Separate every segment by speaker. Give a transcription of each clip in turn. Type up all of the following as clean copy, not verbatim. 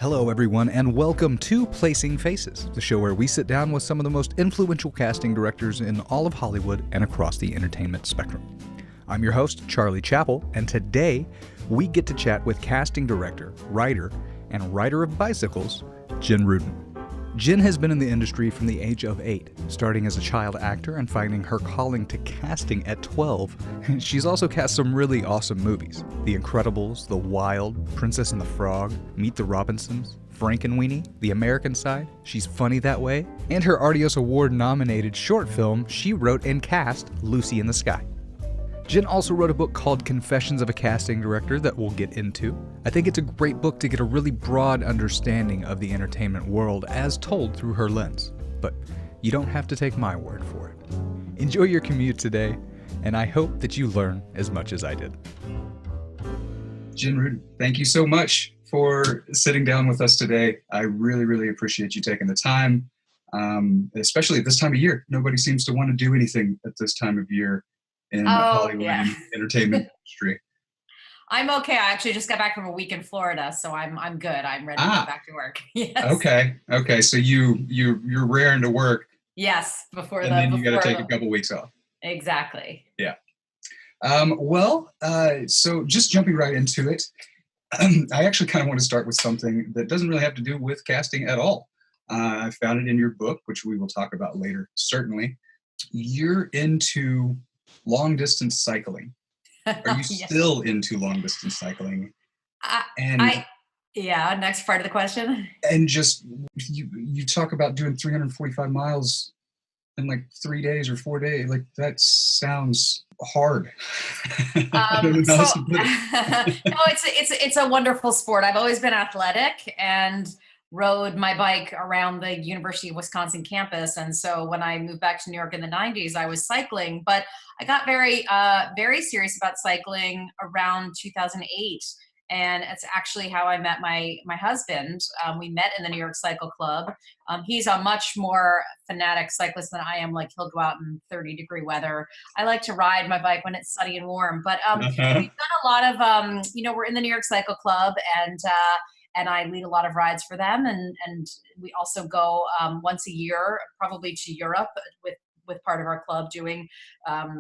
Speaker 1: Hello, everyone, and welcome to Placing Faces, the show where we sit down with some of the most influential casting directors in all of Hollywood and across the entertainment spectrum. I'm your host, Charlie Chappell, and today we get to chat with casting director, writer, and rider of bicycles, Jen Rudin. Jen has been in the industry from the age of 8, starting as a child actor and finding her calling to casting at 12. She's also cast some really awesome movies: The Incredibles, The Wild, Princess and the Frog, Meet the Robinsons, Frankenweenie, The American Side, She's Funny That Way, and her Artios Award nominated short film she wrote and cast, Lucy in the Sky. Jen also wrote a book called Confessions of a Casting Director that we'll get into. I think it's a great book to get a really broad understanding of the entertainment world as told through her lens. But you don't have to take my word for it. Enjoy your commute today, and I hope that you learn as much as I did. Jen Rudin, thank you so much for sitting down with us today. I really, really appreciate you taking the time, especially at this time of year. Nobody seems to want to do anything at this time of year in Hollywood and entertainment industry.
Speaker 2: I'm okay. I actually just got back from a week in Florida, so I'm good. I'm ready to go back to work. Yes.
Speaker 1: Okay. So you're raring to work.
Speaker 2: Yes,
Speaker 1: and then you got to take a couple weeks off.
Speaker 2: Exactly.
Speaker 1: Yeah. So just jumping right into it, I actually kind of want to start with something that doesn't really have to do with casting at all. I found it in your book, which we will talk about later. Certainly, you're into long distance cycling. Are you still into long distance cycling?
Speaker 2: Next part of the question.
Speaker 1: And just you talk about doing 345 miles in like 3 days or 4 days. Like, that sounds hard.
Speaker 2: It's a wonderful sport. I've always been athletic and rode my bike around the University of Wisconsin campus. And so when I moved back to New York in the 90s, I was cycling, but I got very serious about cycling around 2008. And it's actually how I met my husband. We met in the New York Cycle Club. He's a much more fanatic cyclist than I am. Like, he'll go out in 30-degree weather. I like to ride my bike when it's sunny and warm. But we've done a lot of, we're in the New York Cycle Club, and I lead a lot of rides for them. And we also go once a year, probably to Europe with part of our club doing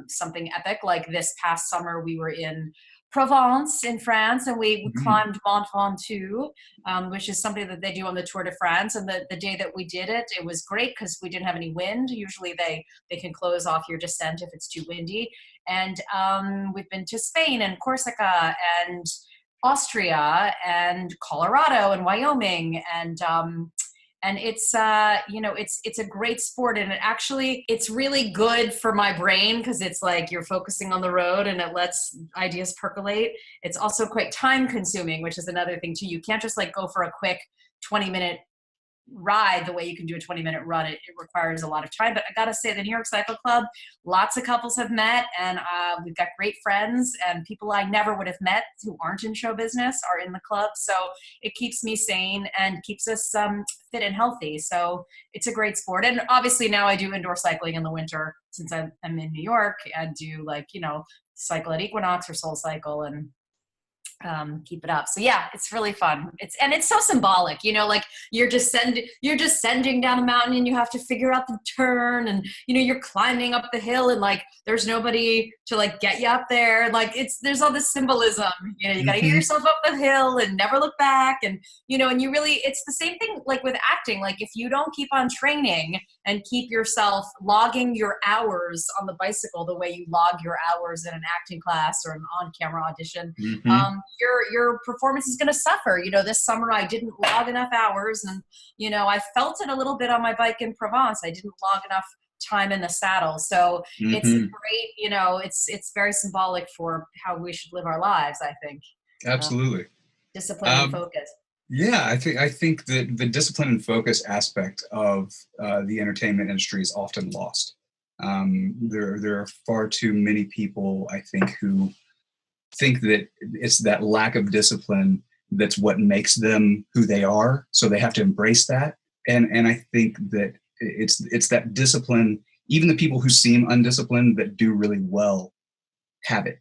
Speaker 2: something epic. Like this past summer, we were in Provence in France, and we climbed Mont Ventoux, which is something that they do on the Tour de France. And the day that we did it, it was great because we didn't have any wind. Usually they can close off your descent if it's too windy. And we've been to Spain and Corsica and Austria and Colorado and Wyoming, and it's it's a great sport, and it's really good for my brain because it's like you're focusing on the road and it lets ideas percolate. It's also quite time consuming, which is another thing too. You can't just like go for a quick 20-minute ride the way you can do a 20-minute run. It requires a lot of time. But I gotta say, the New York Cycle Club, lots of couples have met, and we've got great friends, and people I never would have met who aren't in show business are in the club. So it keeps me sane and keeps us fit and healthy. So it's a great sport. And obviously now I do indoor cycling in the winter since I'm in New York. I do cycle at Equinox or Soul Cycle and keep it up. So yeah, it's really fun. It's so symbolic, like you're descending down a mountain and you have to figure out the turn, and you're climbing up the hill and like there's nobody to like get you up there. Like there's all this symbolism, you got to get yourself up the hill and never look back. And and you really, it's the same thing like with acting. Like if you don't keep on training and keep yourself logging your hours on the bicycle the way you log your hours in an acting class or an on-camera audition, your performance is going to suffer. This summer I didn't log enough hours, and I felt it a little bit on my bike in Provence. I didn't log enough time in the saddle. So it's great, it's very symbolic for how we should live our lives, I think.
Speaker 1: Absolutely.
Speaker 2: Discipline and focus.
Speaker 1: Yeah, I think that the discipline and focus aspect of the entertainment industry is often lost. There are far too many people, I think, who think that it's that lack of discipline that's what makes them who they are. So they have to embrace that. And I think that it's that discipline. Even the people who seem undisciplined that do really well have it.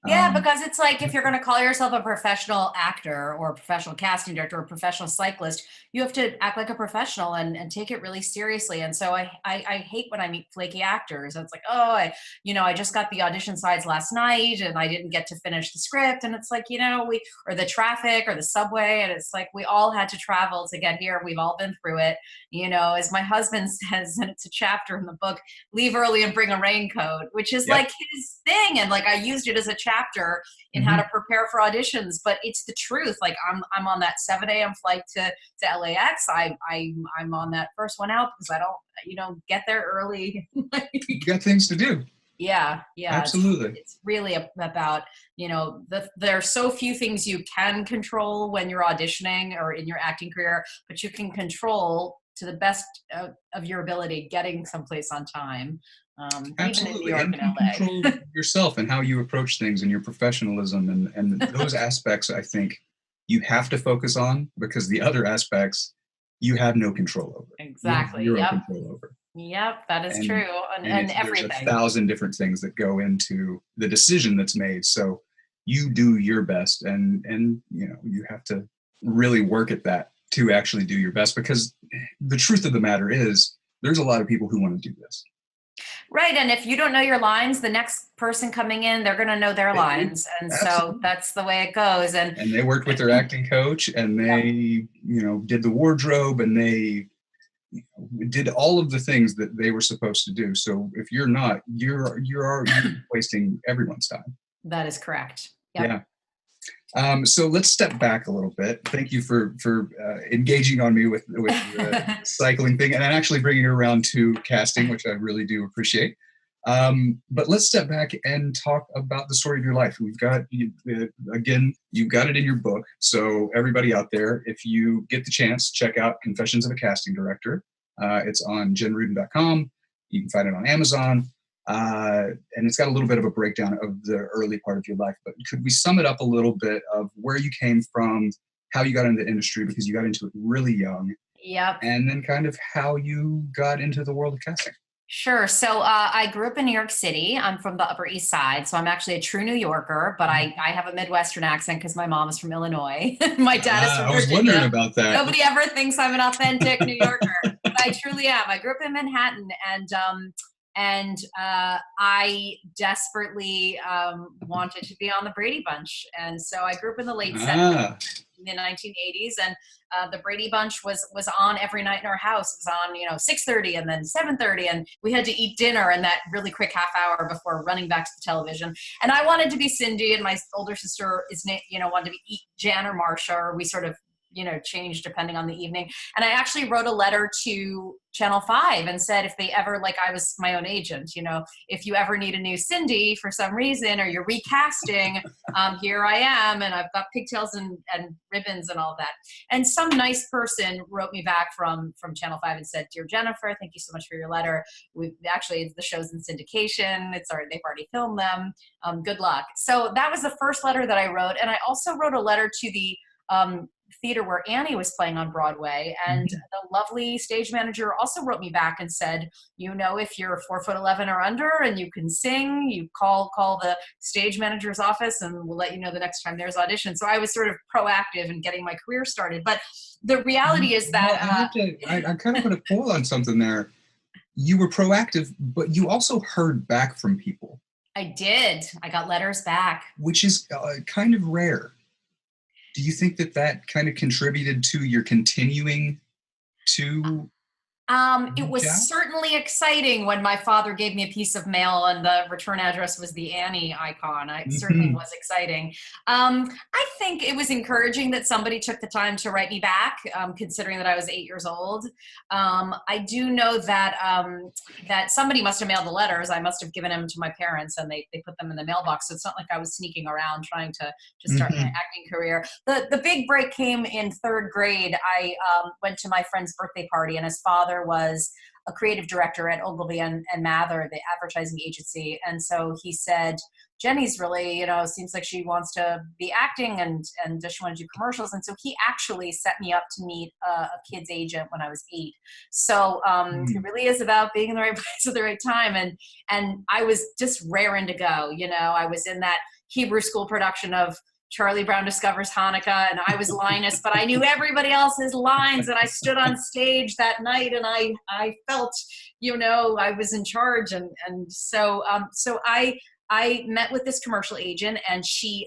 Speaker 2: Yeah, because it's like if you're going to call yourself a professional actor or a professional casting director or a professional cyclist, you have to act like a professional and take it really seriously. And so I hate when I meet flaky actors. It's like, oh, I just got the audition slides last night and I didn't get to finish the script. And it's like, or the traffic or the subway. And it's like, we all had to travel to get here. We've all been through it. As my husband says, and it's a chapter in the book, leave early and bring a raincoat, which is like his thing. And like, I used it as a chapter in how to prepare for auditions, but it's the truth. Like I'm on that 7 a.m. flight to LAX. I'm on that first one out because I don't get there early.
Speaker 1: You got things to do.
Speaker 2: Yeah.
Speaker 1: Absolutely.
Speaker 2: It's really about, there are so few things you can control when you're auditioning or in your acting career, but you can control to the best of your ability getting someplace on time.
Speaker 1: Absolutely.
Speaker 2: Even in New York
Speaker 1: and
Speaker 2: and LA.
Speaker 1: control yourself and how you approach things and your professionalism and those aspects, I think you have to focus on, because the other aspects you have no control over.
Speaker 2: Exactly.
Speaker 1: You have zero control over.
Speaker 2: Yep, that is true. And everything.
Speaker 1: There's 1,000 different things that go into the decision that's made. So you do your best and you have to really work at that to actually do your best, because the truth of the matter is there's a lot of people who want to do this.
Speaker 2: Right. And if you don't know your lines, the next person coming in, they're going to know their lines. And
Speaker 1: Absolutely.
Speaker 2: So that's the way it goes. And
Speaker 1: they worked with their acting coach and they, did the wardrobe and they did all of the things that they were supposed to do. So if you're not, you're wasting everyone's time.
Speaker 2: That is correct. Yep.
Speaker 1: Yeah. So let's step back a little bit. Thank you for engaging on me with the cycling thing and actually bringing it around to casting, which I really do appreciate. But let's step back and talk about the story of your life. We've got, again, you've got it in your book. So everybody out there, if you get the chance, check out Confessions of a Casting Director. It's on jenrudin.com. You can find it on Amazon. And it's got a little bit of a breakdown of the early part of your life, but could we sum it up a little bit of where you came from, how you got into the industry, because you got into it really young.
Speaker 2: Yep.
Speaker 1: And then kind of how you got into the world of casting.
Speaker 2: Sure. So I grew up in New York City. I'm from the Upper East Side. So I'm actually a true New Yorker, but I have a Midwestern accent because my mom is from Illinois. My dad is from Virginia.
Speaker 1: I was wondering about that.
Speaker 2: Nobody ever thinks I'm an authentic New Yorker, but I truly am. I grew up in Manhattan and I desperately wanted to be on the Brady Bunch. And so I grew up in the late 70s, in the 1980s. And the Brady Bunch was on every night in our house. It was on, 6:30 and then 7:30. And we had to eat dinner in that really quick half hour before running back to the television. And I wanted to be Cindy, and my older sister wanted to be Jan or Marsha, or we sort of changed depending on the evening. And I actually wrote a letter to Channel 5 and said, if they ever, I was my own agent, if you ever need a new Cindy for some reason, or you're recasting, here I am. And I've got pigtails and ribbons and all that. And some nice person wrote me back from Channel 5 and said, "Dear Jennifer, thank you so much for your letter. The show's in syndication. They've already filmed them. Good luck." So that was the first letter that I wrote. And I also wrote a letter to the theater where Annie was playing on Broadway, and the lovely stage manager also wrote me back and said, if you're 4'11" or under and you can sing, you call the stage manager's office and we'll let you know the next time there's audition. So I was sort of proactive in getting my career started. But the reality is that
Speaker 1: I kind of put a pull on something there. You were proactive, but you also heard back from people.
Speaker 2: I did. I got letters back,
Speaker 1: which is kind of rare. Do you think that kind of contributed to your continuing to?
Speaker 2: It was certainly exciting when my father gave me a piece of mail and the return address was the Annie icon. It certainly was exciting. I think it was encouraging that somebody took the time to write me back, considering that I was 8 years old. I do know that somebody must have mailed the letters. I must have given them to my parents and they put them in the mailbox. So it's not like I was sneaking around trying to start my acting career. The big break came in third grade. I went to my friend's birthday party, and his father was a creative director at Ogilvy and Mather, the advertising agency. And so he said, Jenny's really, seems like she wants to be acting and does she want to do commercials? And so he actually set me up to meet a kid's agent when I was 8. So it really is about being in the right place at the right time. And I was just raring to go. I was in that Hebrew school production of Charlie Brown Discovers Hanukkah, and I was Linus, but I knew everybody else's lines, and I stood on stage that night, and I felt, I was in charge, and so I met with this commercial agent, and she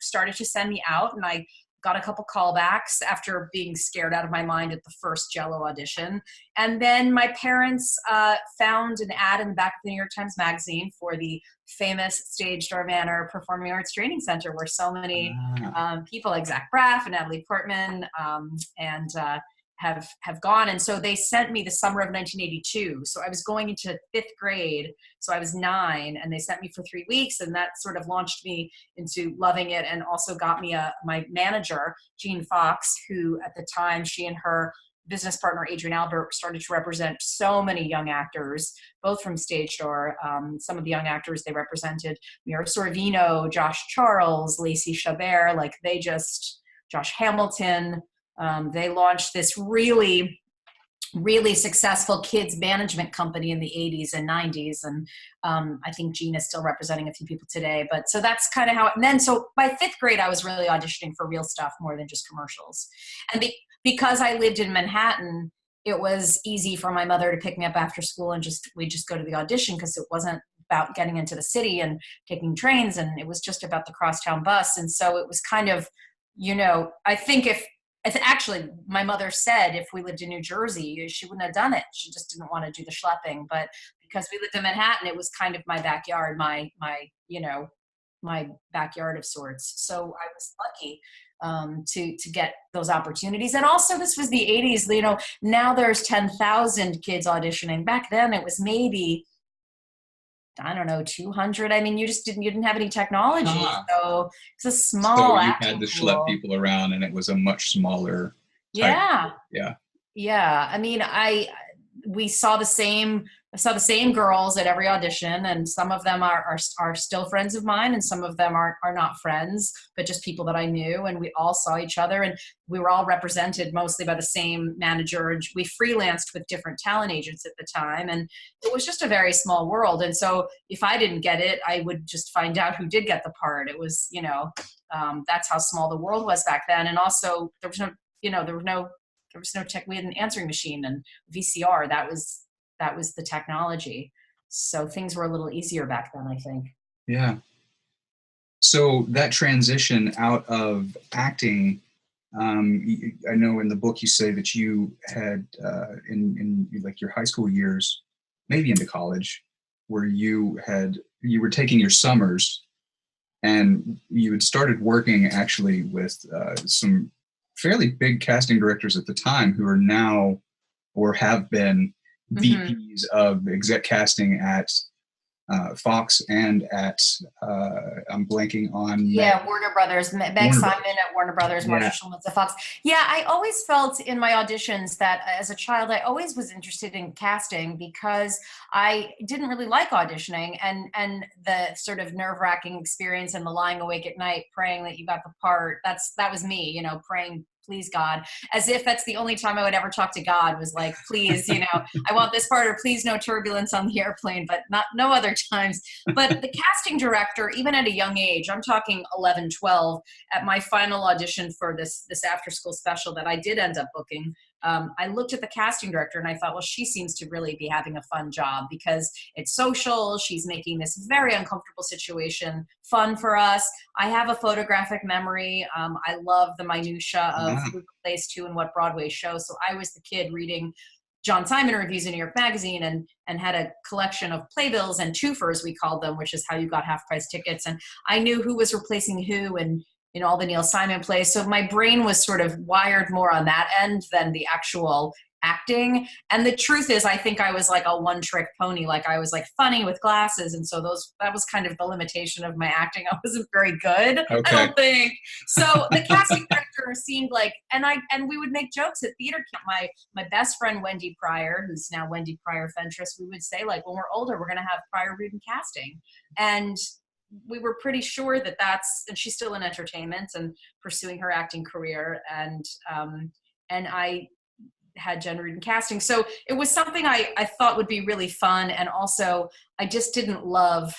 Speaker 2: started to send me out, and I got a couple callbacks after being scared out of my mind at the first Jello audition. And then my parents found an ad in the back of the New York Times Magazine for the famous Stage Door Manor Performing Arts Training Center, where so many people like Zach Braff and Natalie Portman have gone. And so they sent me the summer of 1982. So I was going into 5th grade. So I was 9, and they sent me for 3 weeks, and that sort of launched me into loving it, and also got me my manager, Jean Fox, who at the time, she and her business partner, Adrian Albert, started to represent so many young actors, both from Stage Door. Some of the young actors they represented, Mira Sorvino, Josh Charles, Lacey Chabert, Josh Hamilton. They launched this really, really successful kids management company in the 80s and 90s. And I think Jean is still representing a few people today. But so that's kind of how, and then so by 5th grade, I was really auditioning for real stuff more than just commercials. And because I lived in Manhattan, it was easy for my mother to pick me up after school, and we'd just go to the audition, because it wasn't about getting into the city and taking trains, and it was just about the crosstown bus. And so it was kind of, I think it's actually, my mother said if we lived in New Jersey, she wouldn't have done it. She just didn't want to do the schlepping. But because we lived in Manhattan, it was kind of my backyard, my backyard of sorts. So I was lucky to get those opportunities. And also, this was the 80s. Now there's 10,000 kids auditioning. Back then it was maybe, I don't know, 200. I mean, you didn't have any technology. So it's a small.
Speaker 1: So you had to schlep people around, and it was a much smaller type.
Speaker 2: Yeah. I mean, we saw the same girls at every audition, and some of them are still friends of mine, and some of them are not friends, but just people that I knew. And we all saw each other, and we were all represented mostly by the same manager. We freelanced with different talent agents at the time, and it was just a very small world. And so if I didn't get it, I would just find out who did get the part. It was, that's how small the world was back then. And also there was no tech. We had an answering machine and VCR. That was the technology. So things were a little easier back then, I think.
Speaker 1: Yeah. So that transition out of acting, I know in the book you say that you had in like your high school years, maybe into college, where you were taking your summers, and you had started working actually with some fairly big casting directors at the time, who are now or have been VPs of exec casting at Fox and at I'm blanking on
Speaker 2: Warner Brothers. Meg Simon at Warner Brothers, Marcia Schulman at Fox. Yeah, I always felt in my auditions that as a child I always was interested in casting, because I didn't really like auditioning, and the sort of nerve-wracking experience and the lying awake at night praying that you got the part. That was me, praying, please God, as if that's the only time I would ever talk to God, was like, please, I want this part, or please no turbulence on the airplane, but no other times. But the casting director, even at a young age, I'm talking 11, 12, at my final audition for this after school special that I did end up booking, I looked at the casting director and I thought, well, she seems to really be having a fun job, because it's social. She's making this very uncomfortable situation fun for us. I have a photographic memory. I love the minutia of who plays to and what Broadway show. So I was the kid reading John Simon reviews in New York Magazine, and had a collection of playbills and twofers, we called them, which is how you got half price tickets. And I knew who was replacing who, and all the Neil Simon plays. So my brain was sort of wired more on that end than the actual acting. And the truth is, I think I was like a one-trick pony. Like, I was like funny with glasses, and so that was kind of the limitation of my acting. I wasn't very good, I don't think. So the casting director seemed like, and we would make jokes at theater camp. My best friend Wendy Pryor, who's now Wendy Pryor Fentress, we would say, like, when we're older, we're going to have Pryor Rudin casting. And we were pretty sure that and she's still in entertainment and pursuing her acting career. And I had Jen Rudin casting. So it was something I thought would be really fun. And also I just didn't love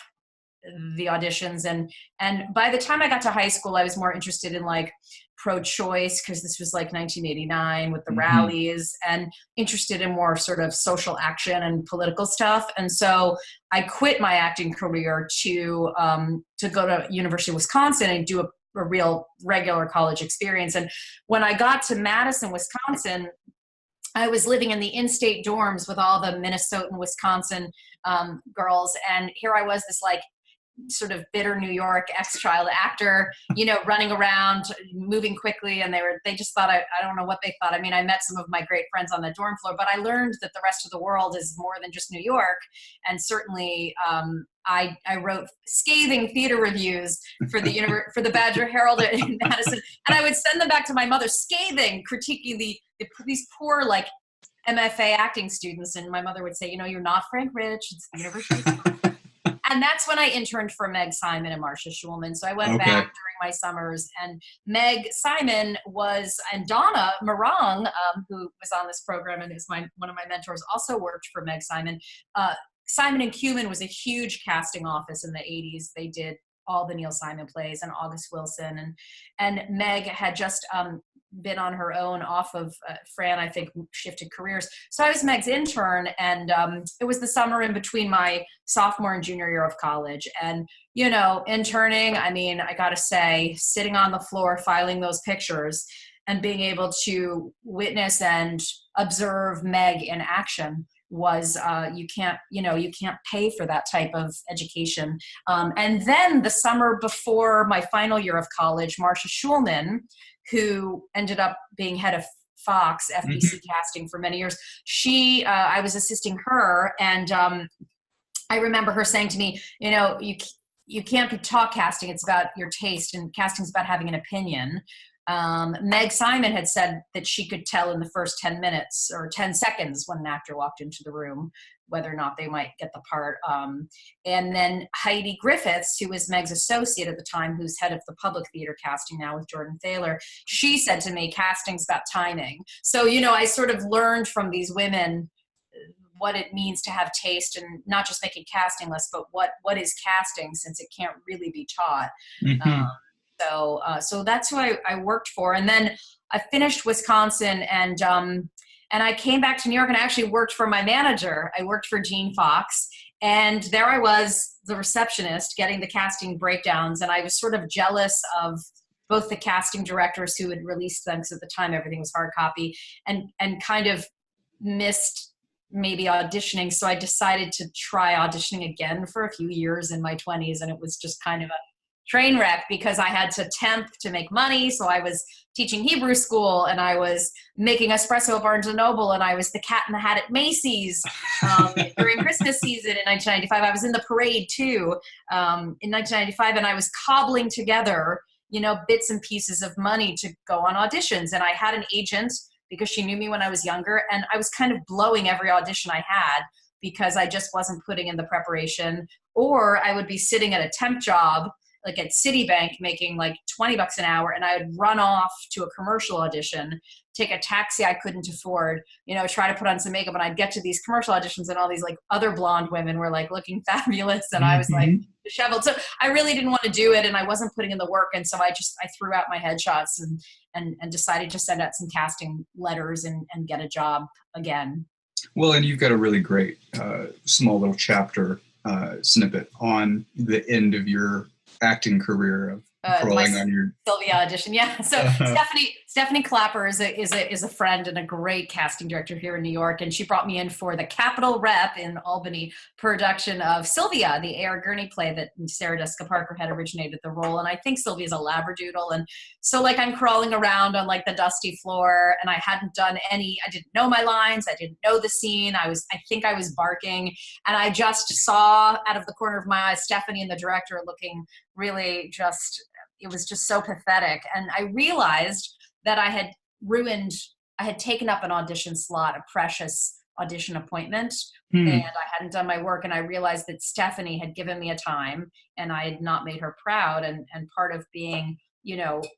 Speaker 2: the auditions. And by the time I got to high school, I was more interested in like pro-choice, because this was like 1989 with the rallies, and interested in more sort of social action and political stuff. And so I quit my acting career to go to University of Wisconsin and do a real regular college experience. And when I got to Madison, Wisconsin, I was living in the in-state dorms with all the Minnesota and Wisconsin girls. And here I was, this like sort of bitter New York ex-child actor, running around, moving quickly. And they just thought, I don't know what they thought. I mean, I met some of my great friends on the dorm floor, but I learned that the rest of the world is more than just New York. And certainly I wrote scathing theater reviews for the Badger Herald in Madison. And I would send them back to my mother, scathing, critiquing these poor, like, MFA acting students. And my mother would say, you're not Frank Rich, it's the University. And that's when I interned for Meg Simon and Marcia Schulman. So I went back during my summers, and Meg Simon and Donna Marang, who was on this program and is one of my mentors, also worked for Meg Simon. Simon and Cumin was a huge casting office in the 80s. They did all the Neil Simon plays and August Wilson. And Meg had just been on her own off of Fran, I think, shifted careers. So I was Meg's intern, and it was the summer in between my sophomore and junior year of college. And, interning, I mean, I got to say, sitting on the floor, filing those pictures and being able to witness and observe Meg in action was you can't pay for that type of education. And then the summer before my final year of college, Marcia Schulman, who ended up being head of Fox FBC casting for many years, I was assisting her, and I remember her saying to me, you can't be talk casting, it's about your taste, and casting's about having an opinion. Meg Simon had said that she could tell in the first 10 minutes or 10 seconds when an actor walked into the room whether or not they might get the part. And then Heidi Griffiths, who was Meg's associate at the time, who's head of the public theater casting now with Jordan Thaler, she said to me, casting's about timing. So, I sort of learned from these women what it means to have taste, and not just making casting lists, but what is casting, since it can't really be taught. So that's who I worked for. And then I finished Wisconsin, and I came back to New York, and I actually worked for my manager. I worked for Gene Fox, and there I was, the receptionist, getting the casting breakdowns. And I was sort of jealous of both the casting directors who had released them, because at the time everything was hard copy, and kind of missed maybe auditioning. So I decided to try auditioning again for a few years in my 20s. And it was just kind of a train wreck, because I had to temp to make money. So I was teaching Hebrew school, and I was making espresso at Barnes & Noble, and I was the Cat in the Hat at Macy's during Christmas season in 1995. I was in the parade too in 1995, and I was cobbling together, bits and pieces of money to go on auditions. And I had an agent because she knew me when I was younger, and I was kind of blowing every audition I had because I just wasn't putting in the preparation. Or I would be sitting at a temp job, like at Citibank, making like $20 an hour, and I would run off to a commercial audition, take a taxi I couldn't afford, try to put on some makeup, and I'd get to these commercial auditions, and all these like other blonde women were like looking fabulous, and I was like disheveled. So I really didn't want to do it, and I wasn't putting in the work, and so I threw out my headshots and decided to send out some casting letters and get a job again.
Speaker 3: Well, and you've got a really great small little chapter snippet on the end of your acting career of crawling on your
Speaker 2: Sylvia audition. Yeah. So Stephanie Clapper is a friend and a great casting director here in New York. And she brought me in for the Capitol Rep in Albany production of Sylvia, the A.R. Gurney play that Sarah Jessica Parker had originated the role. And I think Sylvia's a labradoodle. And so like I'm crawling around on like the dusty floor, and I didn't know my lines. I didn't know the scene. I think I was barking, and I just saw out of the corner of my eye, Stephanie and the director looking really it was just so pathetic. And I realized that I had taken up an audition slot, a precious audition appointment,
Speaker 3: Hmm.
Speaker 2: and I hadn't done my work, and I realized that Stephanie had given me a time and I had not made her proud. And part of being,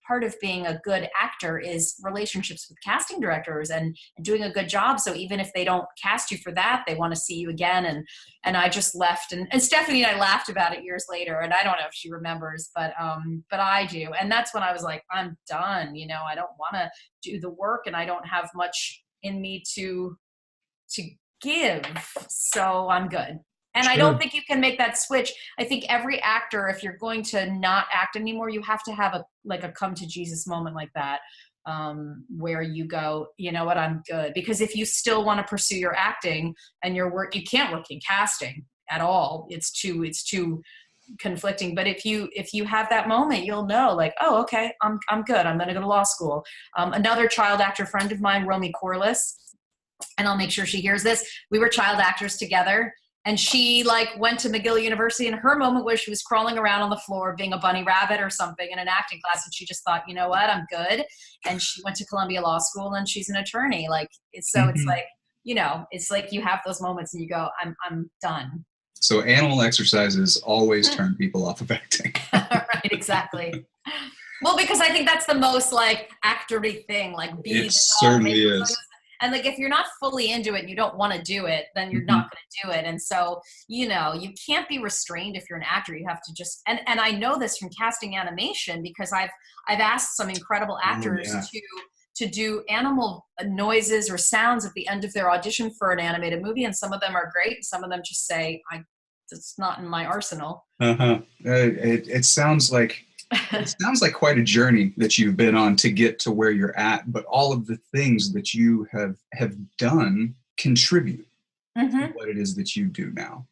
Speaker 2: part of being a good actor is relationships with casting directors and doing a good job. So even if they don't cast you for that, they want to see you again. And I just left, and Stephanie and I laughed about it years later, and I don't know if she remembers, but I do. And that's when I was like, I'm done. I don't want to do the work, and I don't have much in me to give. So I'm good. And
Speaker 3: Sure.
Speaker 2: I don't think you can make that switch. I think every actor, if you're going to not act anymore, you have to have a come to Jesus moment like that, where you go, you know what, I'm good. Because if you still want to pursue your acting and your work, you can't work in casting at all. It's too conflicting. But if you have that moment, you'll know, like, oh, okay, I'm good. I'm going to go to law school. Another child actor friend of mine, Romy Corliss, and I'll make sure she hears this. We were child actors together. And she went to McGill University, and her moment was she was crawling around on the floor being a bunny rabbit or something in an acting class. And she just thought, you know what, I'm good. And she went to Columbia Law School, and she's an attorney. It's like, it's like you have those moments and you go, I'm done.
Speaker 3: So animal exercises always turn people off of acting.
Speaker 2: Right, exactly. Well, because I think that's the most actory thing,
Speaker 3: it certainly is.
Speaker 2: And if you're not fully into it and you don't want to do it, then you're not going to do it. And so, you can't be restrained if you're an actor. You have to just, and I know this from casting animation, because I've asked some incredible actors to do animal noises or sounds at the end of their audition for an animated movie. And some of them are great. Some of them just say, it's not in my arsenal.
Speaker 3: It sounds like quite a journey that you've been on to get to where you're at, but all of the things that you have done contribute to what it is that you do now.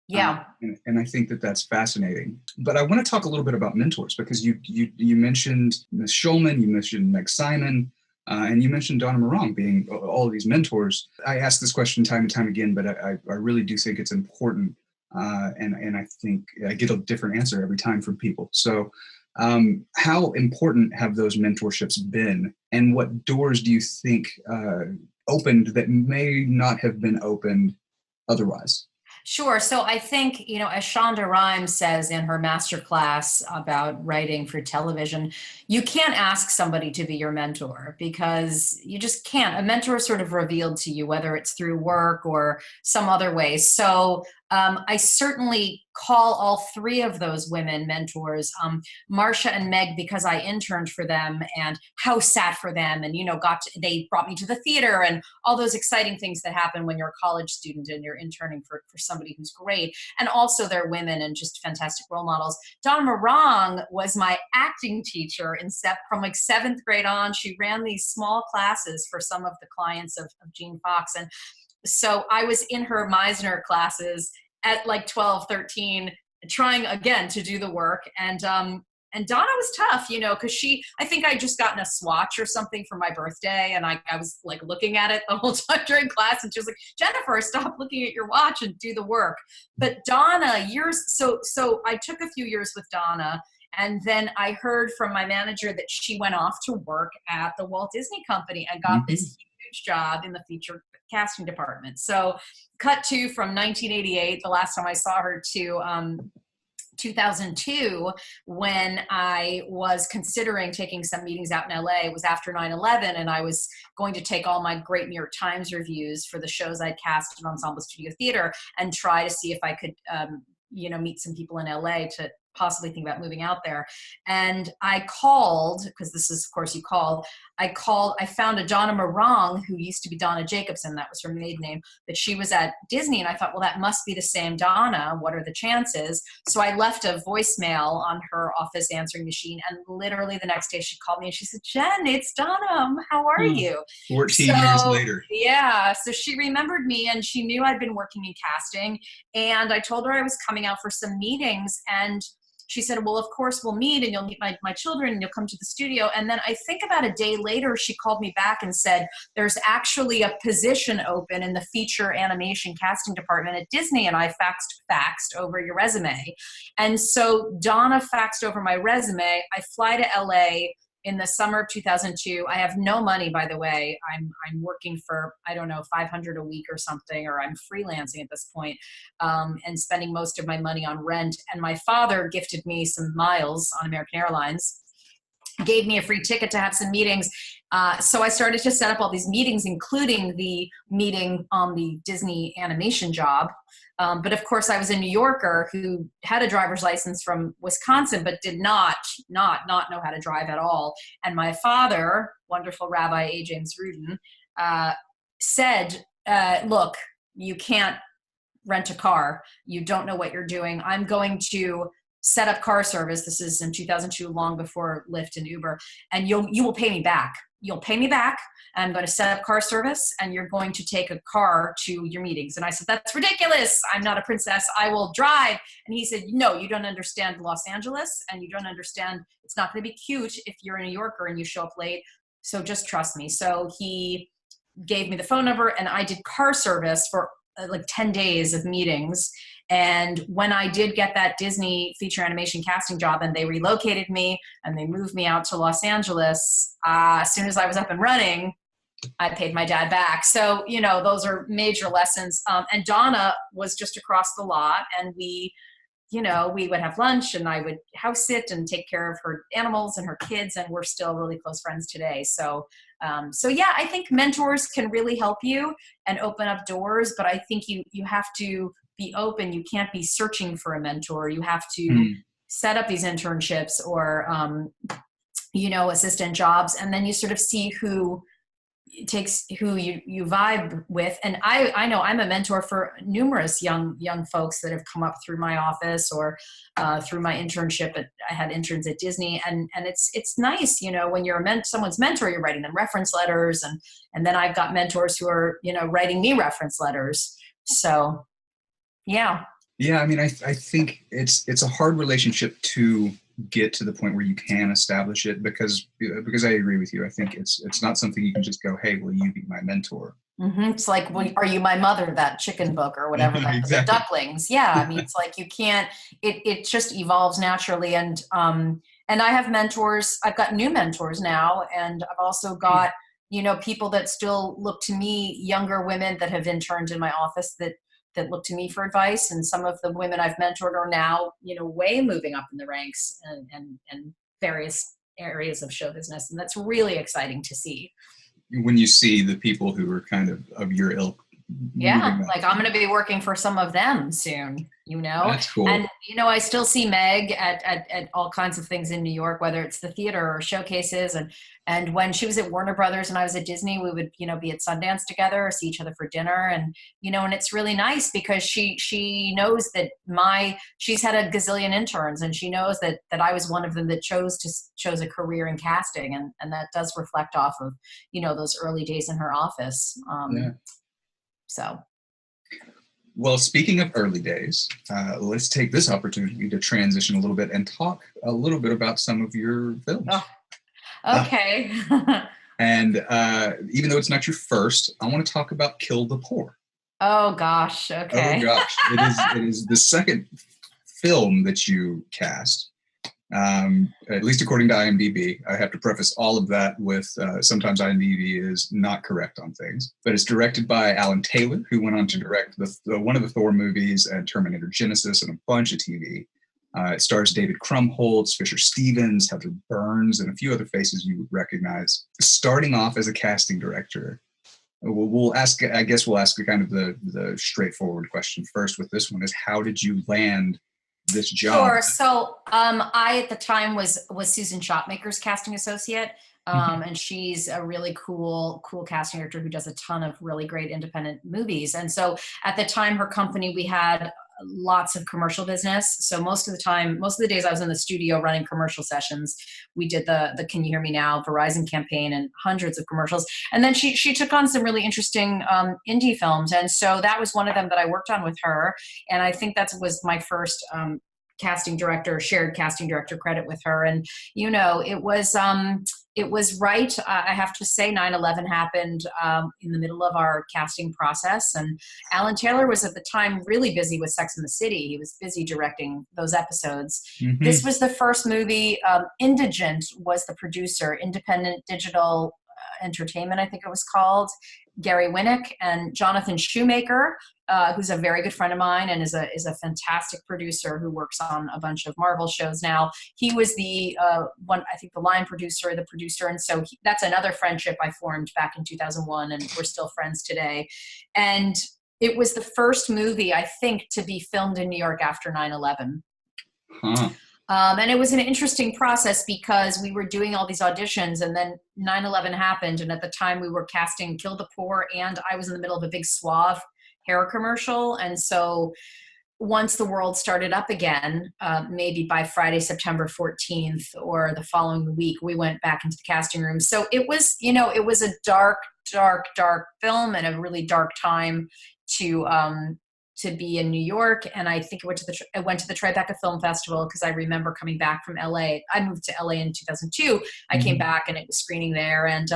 Speaker 2: Yeah.
Speaker 3: And I think that that's fascinating. But I want to talk a little bit about mentors, because you mentioned Ms. Schulman, you mentioned Meg Simon, and you mentioned Donna Morong being all of these mentors. I ask this question time and time again, but I really do think it's important. And I think I get a different answer every time from people. So how important have those mentorships been, and what doors do you think opened that may not have been opened otherwise?
Speaker 2: Sure. So I think, as Shonda Rhimes says in her masterclass about writing for television, you can't ask somebody to be your mentor, because you just can't. A mentor is sort of revealed to you, whether it's through work or some other way. So I certainly call all three of those women mentors. Marcia and Meg, because I interned for them and house sat for them, and they brought me to the theater and all those exciting things that happen when you're a college student and you're interning for somebody who's great. And also they're women and just fantastic role models. Donna Morong was my acting teacher from 7th grade on. She ran these small classes for some of the clients of Gene Fox. And so I was in her Meisner classes at 12, 13, trying again to do the work. And Donna was tough, because I think I just gotten a swatch or something for my birthday. And I was looking at it the whole time during class, and she was like, Jennifer, stop looking at your watch and do the work. But Donna, so I took a few years with Donna. And then I heard from my manager that she went off to work at the Walt Disney Company and got this huge job in the feature casting department. So cut to from 1988, the last time I saw her, to 2002, when I was considering taking some meetings out in LA. It was after 9/11, and I was going to take all my great New York Times reviews for the shows I'd cast in Ensemble Studio Theater and try to see if I could meet some people in LA to possibly think about moving out there. And I called, because this is, of course, you called, I found a Donna Morong, who used to be Donna Jacobson, that was her maiden name, that she was at Disney. And I thought, well, that must be the same Donna. What are the chances? So I left a voicemail on her office answering machine. And literally the next day she called me and she said, Jen, it's Donna. How are you?
Speaker 3: 14 years later.
Speaker 2: Yeah. So she remembered me and she knew I'd been working in casting. And I told her I was coming out for some meetings. And she said, well, of course we'll meet and you'll meet my children and you'll come to the studio. And then I think about a day later, she called me back and said, there's actually a position open in the feature animation casting department at Disney. And I faxed over your resume. And so Donna faxed over my resume. I fly to LA in the summer of 2002. I have no money, by the way. I'm working for, I don't know, $500 a week or something, or I'm freelancing at this point, and spending most of my money on rent. And my father gifted me some miles on American Airlines, gave me a free ticket to have some meetings. So I started to set up all these meetings, including the meeting on the Disney animation job. But of course, I was a New Yorker who had a driver's license from Wisconsin, but did not know how to drive at all. And my father, wonderful Rabbi A. James Rudin, said, look, you can't rent a car. You don't know what you're doing. I'm going to set up car service. This is in 2002, long before Lyft and Uber. And you will pay me back. You'll pay me back. I'm going to set up car service, and you're going to take a car to your meetings. And I said, that's ridiculous. I'm not a princess. I will drive. And he said, no, you don't understand Los Angeles, and you don't understand. It's not going to be cute if you're a New Yorker and you show up late. So just trust me. So he gave me the phone number, and I did car service for like 10 days of meetings. And when I did get that Disney feature animation casting job, and they relocated me and they moved me out to Los Angeles, as soon as I was up and running, I paid my dad back. So, you know, those are major lessons. And Donna was just across the lot, and we would have lunch, and I would house sit and take care of her animals and her kids. And we're still really close friends today. So yeah, I think mentors can really help you and open up doors, but I think you have to be open. You can't be searching for a mentor. You have to set up these internships or, assistant jobs. And then you sort of see who you vibe with. And I know I'm a mentor for numerous young folks that have come up through my office or through my internship. I had interns at Disney, and it's nice, when you're someone's mentor, you're writing them reference letters, and then I've got mentors who are, writing me reference letters. So, yeah.
Speaker 3: Yeah, I mean, I think it's a hard relationship to get to the point where you can establish it because I agree with you. I think it's not something you can just go, hey, will you be my mentor?
Speaker 2: Mm-hmm. It's like, are you my mother, that chicken book or whatever,
Speaker 3: Exactly.
Speaker 2: the ducklings. Yeah. I mean, it's like, you can't, it just evolves naturally. And I have mentors. I've got new mentors now. And I've also got, people that still look to me, younger women that have interned in my office that look to me for advice. And some of the women I've mentored are now, way moving up in the ranks and various areas of show business. And that's really exciting to see.
Speaker 3: When you see the people who are kind of your ilk.
Speaker 2: Yeah. Like I'm going to be working for some of them soon,
Speaker 3: That's cool.
Speaker 2: And, I still see Meg at all kinds of things in New York, whether it's the theater or showcases. And when she was at Warner Brothers and I was at Disney, we would, be at Sundance together or see each other for dinner. And, and it's really nice because she knows that she's had a gazillion interns, and she knows that I was one of them that chose a career in casting. And that does reflect off of, those early days in her office.
Speaker 3: Yeah.
Speaker 2: So.
Speaker 3: Well, speaking of early days, let's take this opportunity to transition a little bit and talk a little bit about some of your films.
Speaker 2: Oh, okay.
Speaker 3: And even though it's not your first, I want to talk about Kill the Poor.
Speaker 2: Oh, gosh. Okay.
Speaker 3: Oh, gosh. It is the second film that you cast. At least according to IMDb. I have to preface all of that with sometimes IMDb is not correct on things, but it's directed by Alan Taylor, who went on to direct one of the Thor movies and Terminator Genesis and a bunch of TV. It stars David Krumholtz, Fisher Stevens, Heather Burns, and a few other faces you would recognize. Starting off as a casting director, we'll ask kind of the straightforward question first with this one is, how did you land this job?
Speaker 2: Sure. So I at the time was Susan Shopmaker's casting associate, and she's a really cool casting director who does a ton of really great independent movies. And so at the time, her company, we had lots of commercial business. So most of the days I was in the studio running commercial sessions. We did the Can You Hear Me Now Verizon campaign and hundreds of commercials. And then she took on some really interesting indie films. And so that was one of them that I worked on with her. And I think that was my first shared casting director credit with her. And, it was, it was right. I have to say 9/11 happened in the middle of our casting process. And Alan Taylor was at the time really busy with Sex and the City. He was busy directing those episodes.
Speaker 3: Mm-hmm.
Speaker 2: This was the first movie. Indigent was the producer, Independent Digital Entertainment, I think it was called. Gary Winnick and Jonathan Shoemaker, who's a very good friend of mine and is a fantastic producer who works on a bunch of Marvel shows now. He was the one, I think, the line producer, the producer, and so that's another friendship I formed back in 2001, and we're still friends today. And it was the first movie, I think, to be filmed in New York after 9/11.
Speaker 3: Huh.
Speaker 2: And it was an interesting process because we were doing all these auditions, and then 9/11 happened. And at the time we were casting Kill the Poor, and I was in the middle of a big Suave hair commercial. And so once the world started up again, maybe by Friday, September 14th or the following week, we went back into the casting room. So it was, it was a dark, dark, dark film and a really dark time to be in New York. And I think I went to the Tribeca Film Festival because I remember coming back from LA. I moved to LA in 2002. I came back and it was screening there. And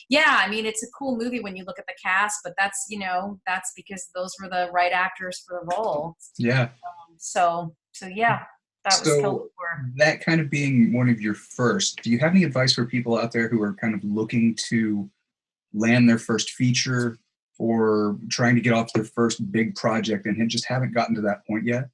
Speaker 2: yeah, I mean, it's a cool movie when you look at the cast, but that's because those were the right actors for the role.
Speaker 3: Yeah.
Speaker 2: So yeah, that was Kill the Poor.
Speaker 3: That kind of being one of your first, do you have any advice for people out there who are kind of looking to land their first feature or trying to get off their first big project and just haven't gotten to that point yet?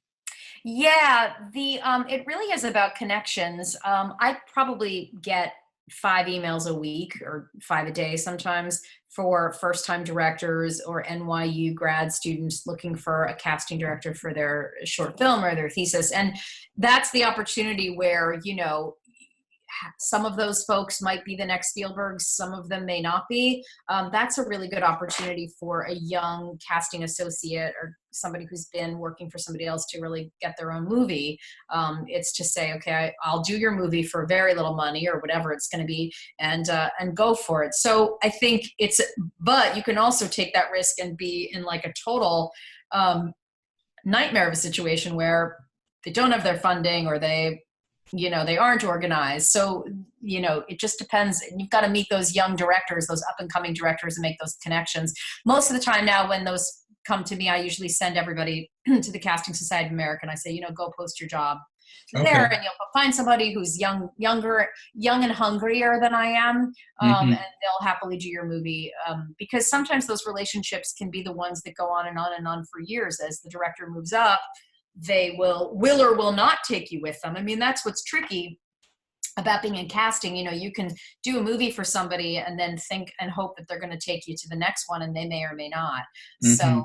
Speaker 2: Yeah, it really is about connections. I probably get 5 emails a week or 5 a day sometimes for first-time directors or NYU grad students looking for a casting director for their short film or their thesis. And that's the opportunity where, some of those folks might be the next Spielbergs, some of them may not be. That's a really good opportunity for a young casting associate or somebody who's been working for somebody else to really get their own movie. It's to say, okay, I'll do your movie for very little money or whatever it's going to be, and go for it. So I think but you can also take that risk and be in like a total nightmare of a situation where they don't have their funding or they aren't organized. So, it just depends. You've got to meet those young directors, those up and coming directors, and make those connections. Most of the time now when those come to me, I usually send everybody to the Casting Society of America and I say, go post your job there, and you'll find somebody who's young and hungrier than I am. And they'll happily do your movie. Because sometimes those relationships can be the ones that go on and on and on for years. As the director moves up, they will or will not take you with them. I mean, that's what's tricky about being in casting. You can do a movie for somebody and then think and hope that they're going to take you to the next one, and they may or may not. So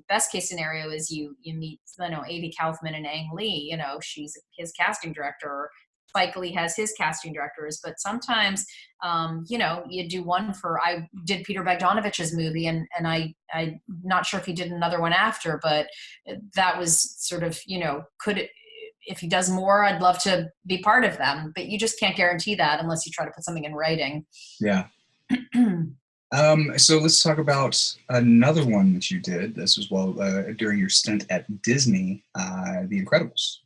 Speaker 2: best case scenario is you meet, Avi Kaufman and Ang Lee, she's his casting director, or Spike Lee has his casting directors. But sometimes, you do one I did Peter Bogdanovich's movie, and I'm not sure if he did another one after, but that was sort of, if he does more, I'd love to be part of them, but you just can't guarantee that unless you try to put something in writing.
Speaker 3: Yeah. So let's talk about another one that you did. This was during your stint at Disney, The Incredibles.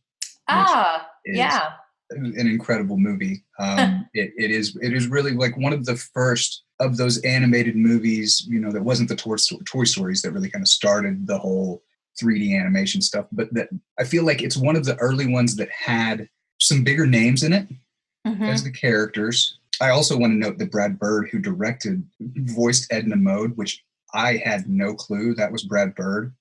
Speaker 2: Yeah.
Speaker 3: An incredible movie. It is really like one of the first of those animated movies, that wasn't the Toy Stories that really kind of started the whole 3D animation stuff, but that I feel like it's one of the early ones that had some bigger names in it as the characters. I also want to note that Brad Bird, who voiced Edna Mode, which I had no clue that was Brad Bird.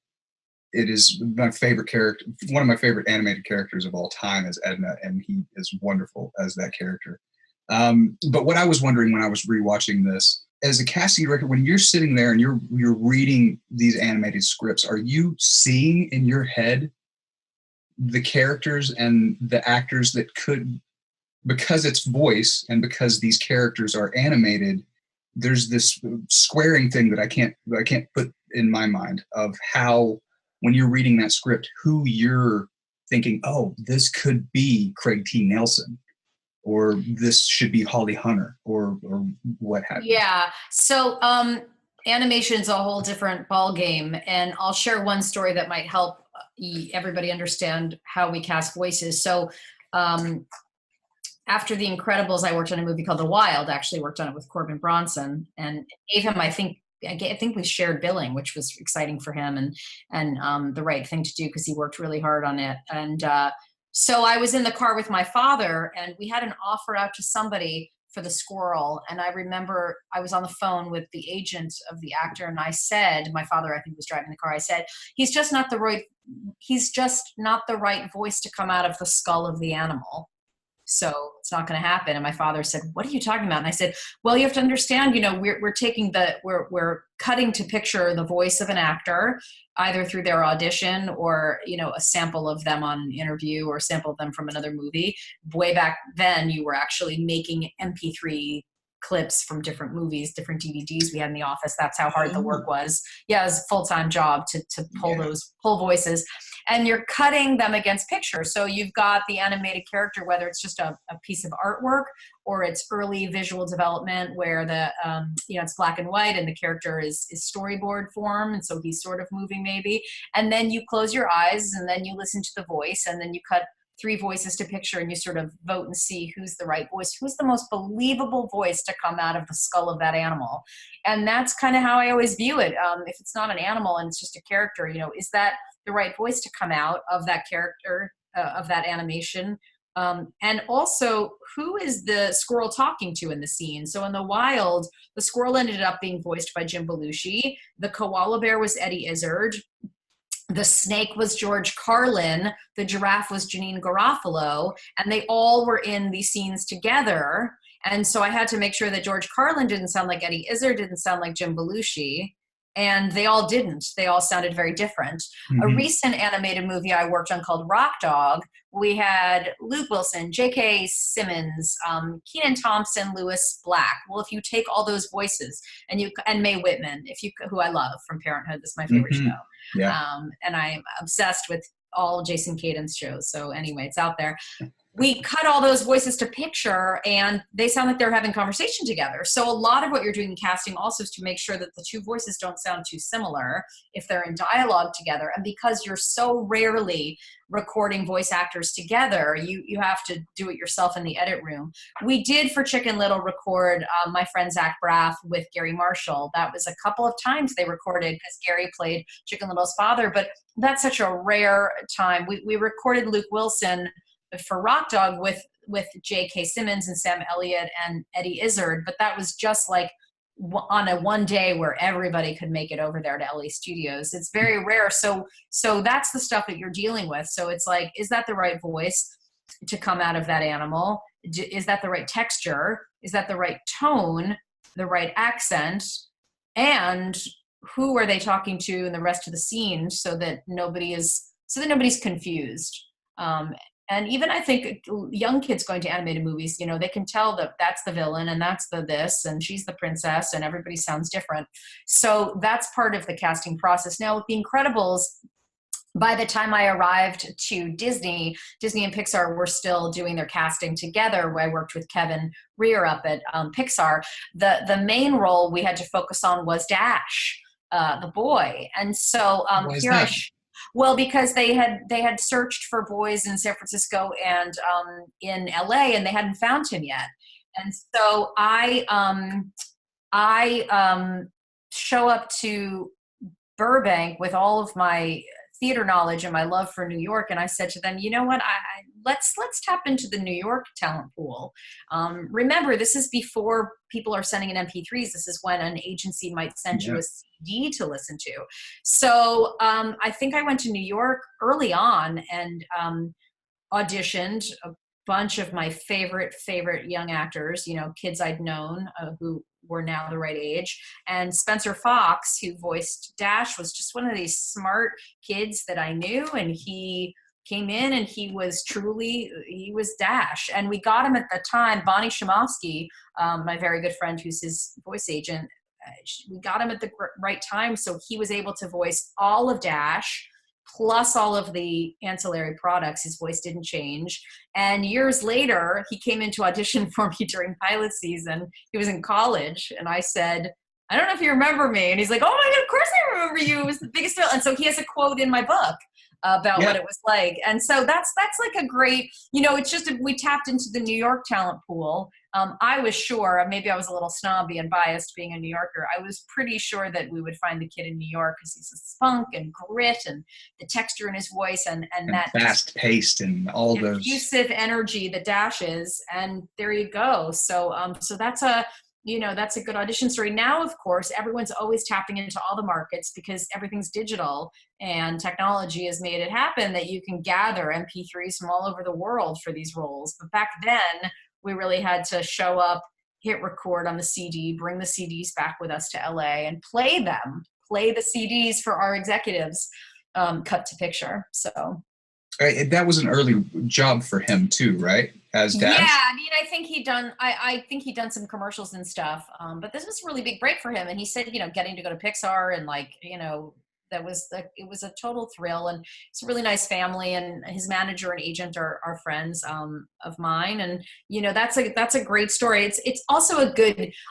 Speaker 3: It is my favorite character. One of my favorite animated characters of all time is Edna, and he is wonderful as that character. But what I was wondering when I was rewatching this, as a casting director, when you're sitting there and you're reading these animated scripts, are you seeing in your head the characters and the actors that could, because it's voice and because these characters are animated, there's this squaring thing that I can't put in my mind of how, when you're reading that script, who you're thinking, oh, this could be Craig T. Nelson, or this should be Holly Hunter, or what have you.
Speaker 2: Yeah. So animation is a whole different ball game, and I'll share one story that might help everybody understand how we cast voices. So after The Incredibles, I worked on a movie called The Wild. Actually, worked on it with Corbin Bronson, and gave him, I think we shared billing, which was exciting for him, and the right thing to do because he worked really hard on it. And so I was in the car with my father, and we had an offer out to somebody for the squirrel. And I remember I was on the phone with the agent of the actor, and I said, my father, I think, was driving the car. I said, he's just not the right voice to come out of the skull of the animal. So it's not going to happen. And my father said, what are you talking about? And I said, well, you have to understand, we're cutting to picture the voice of an actor, either through their audition or, a sample of them on an interview or a sample of them from another movie. Way back then, you were actually making MP3 clips from different movies, different DVDs we had in the office. That's how hard the work was. Yeah, it was a full-time job to pull voices. And you're cutting them against pictures. So you've got the animated character, whether it's just a piece of artwork or it's early visual development where it's black and white and the character is storyboard form. And so he's sort of moving maybe. And then you close your eyes and then you listen to the voice and then you cut 3 voices to picture and you sort of vote and see who's the right voice, who's the most believable voice to come out of the skull of that animal. And that's kind of how I always view it. If it's not an animal and it's just a character, is that the right voice to come out of that character, of that animation? And also, who is the squirrel talking to in the scene? So in The Wild, the squirrel ended up being voiced by Jim Belushi. The koala bear was Eddie Izzard. The snake was George Carlin. The giraffe was Janine Garofalo. And they all were in these scenes together. And so I had to make sure that George Carlin didn't sound like Eddie Izzard, didn't sound like Jim Belushi. And they all didn't. They all sounded very different. Mm-hmm. A recent animated movie I worked on called Rock Dog, we had Luke Wilson, J.K. Simmons, Kenan Thompson, Lewis Black. Well, if you take all those voices and Mae Whitman, who I love from Parenthood, this is my favorite show. Yeah. And I'm obsessed with all Jason Katims shows. So anyway, it's out there. We cut all those voices to picture and they sound like they're having conversation together. So a lot of what you're doing in casting also is to make sure that the 2 voices don't sound too similar if they're in dialogue together. And because you're so rarely recording voice actors together, you have to do it yourself in the edit room. We did for Chicken Little record my friend Zach Braff with Gary Marshall. That was a couple of times they recorded because Gary played Chicken Little's father, but that's such a rare time. We recorded Luke Wilson for Rock Dog with J.K. Simmons and Sam Elliott and Eddie Izzard, but that was just like on a one day where everybody could make it over there to LA Studios. It's very rare. So that's the stuff that you're dealing with. So it's like, is that the right voice to come out of that animal? Is that the right texture? Is that the right tone, the right accent? And who are they talking to in the rest of the scene so that nobody's confused? And even I think young kids going to animated movies, they can tell that that's the villain and that's the this and she's the princess and everybody sounds different. So that's part of the casting process. Now with The Incredibles, by the time I arrived to Disney and Pixar were still doing their casting together, where I worked with Kevin Rear up at Pixar. The main role we had to focus on was Dash, the boy. And so well, because they had searched for boys in San Francisco and in LA, and they hadn't found him yet. And so I show up to Burbank with all of my theater knowledge and my love for New York, and I said to them, you know what, let's tap into the New York talent pool. Remember, this is before people are sending in MP3s. This is when an agency might send you a CD to listen to. So I think I went to New York early on and auditioned a bunch of my favorite young actors, kids I'd known who were now the right age. And Spencer Fox, who voiced Dash, was just one of these smart kids that I knew. And he came in and he was Dash. And we got him at the time, Bonnie Shimofsky, my very good friend who's his voice agent, we got him at the right time. So he was able to voice all of Dash, plus all of the ancillary products. His voice didn't change. And years later, he came in to audition for me during pilot season. He was in college. And I said, I don't know if you remember me. And he's like, oh my God, of course I remember you. It was the biggest deal. And so he has a quote in my book about
Speaker 3: Yeah.
Speaker 2: what it was like. And so that's like a great, it's just, we tapped into the New York talent pool. I was sure, maybe I was a little snobby and biased being a New Yorker. I was pretty sure that we would find the kid in New York because he's a spunk and grit and the texture in his voice and that
Speaker 3: fast paced and all those
Speaker 2: effusive energy, the dashes, and there you go. So, so that's a good audition story. Now, of course, everyone's always tapping into all the markets because everything's digital and technology has made it happen that you can gather MP3s from all over the world for these roles. But back then, we really had to show up, hit record on the CD, bring the CDs back with us to LA and play the CDs for our executives, cut to picture. So.
Speaker 3: That was an early job for him too, right? As Dash?
Speaker 2: Yeah, I mean, I think he'd done some commercials and stuff. But this was a really big break for him. And he said, getting to go to Pixar and it was a total thrill. And it's a really nice family. And his manager and agent are friends of mine. And that's a great story. It's also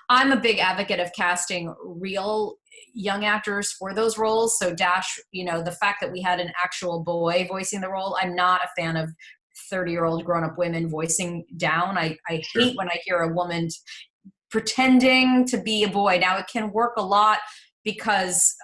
Speaker 2: I'm a big advocate of casting real young actors for those roles. So Dash, the fact that we had an actual boy voicing the role, I'm not a fan of 30-year-old grown-up women voicing down. I hate when I hear a woman pretending to be a boy. Now it can work a lot because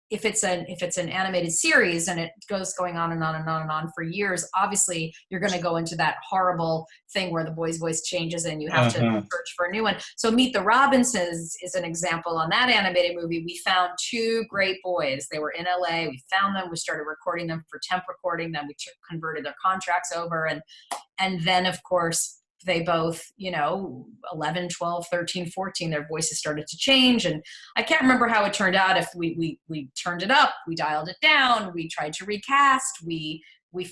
Speaker 2: if it's an animated series and it goes going on and on and on and on for years, obviously you're going to go into that horrible thing where the boy's voice changes and you have to search for a new one. So Meet the Robinsons is an example. On that animated movie, we found two great boys. They were in LA. We found them. We started recording them for temp recording. Then we converted their contracts over. And then, of course, they both, 11, 12, 13, 14, their voices started to change. And I can't remember how it turned out. If we turned it up, we dialed it down, we tried to recast, we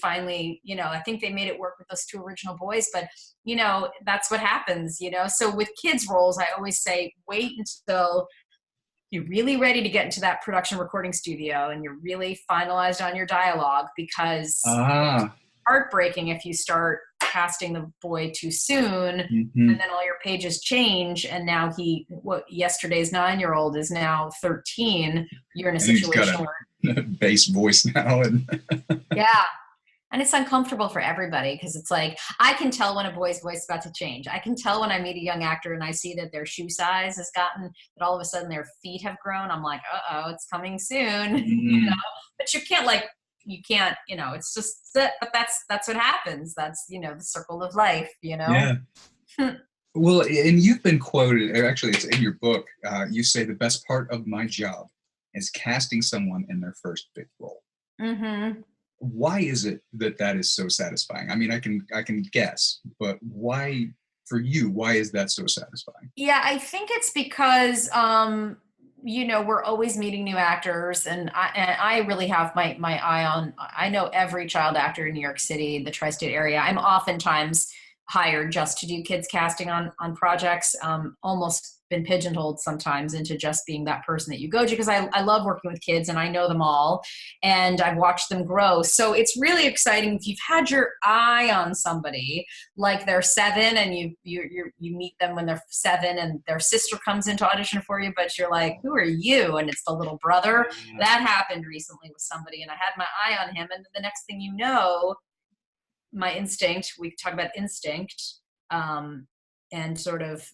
Speaker 2: finally, I think they made it work with those two original boys, but that's what happens, So with kids roles, I always say, wait until you're really ready to get into that production recording studio and you're really finalized on your dialogue, because heartbreaking if you start casting the boy too soon and then all your pages change and now yesterday's 9-year-old is now 13. You're in a situation
Speaker 3: where bass voice now and
Speaker 2: yeah, and it's uncomfortable for everybody because it's like I can tell when a boy's voice is about to change. I can tell when I meet a young actor and I see that their shoe size has gotten, that all of a sudden their feet have grown. I'm like, it's coming soon. But you can't it's just that, but that's what happens. That's, the circle of life,
Speaker 3: Yeah. Well, and you've been quoted, actually it's in your book. You say the best part of my job is casting someone in their first big role. Why is it that is so satisfying? I mean, I can guess, but why for you, why is that so satisfying?
Speaker 2: Yeah, I think it's because, we're always meeting new actors, and I really have my eye on, I know every child actor in New York City, the tri-state area. I'm oftentimes hired just to do kids casting on projects, almost been pigeonholed sometimes into just being that person that you go to, because I love working with kids and I know them all and I've watched them grow. So it's really exciting if you've had your eye on somebody, like they're 7 and you meet them when they're 7 and their sister comes in to audition for you, but you're like, who are you? And it's the little brother. That happened recently with somebody and I had my eye on him, and the next thing you know, my instinct, we talk about instinct, and sort of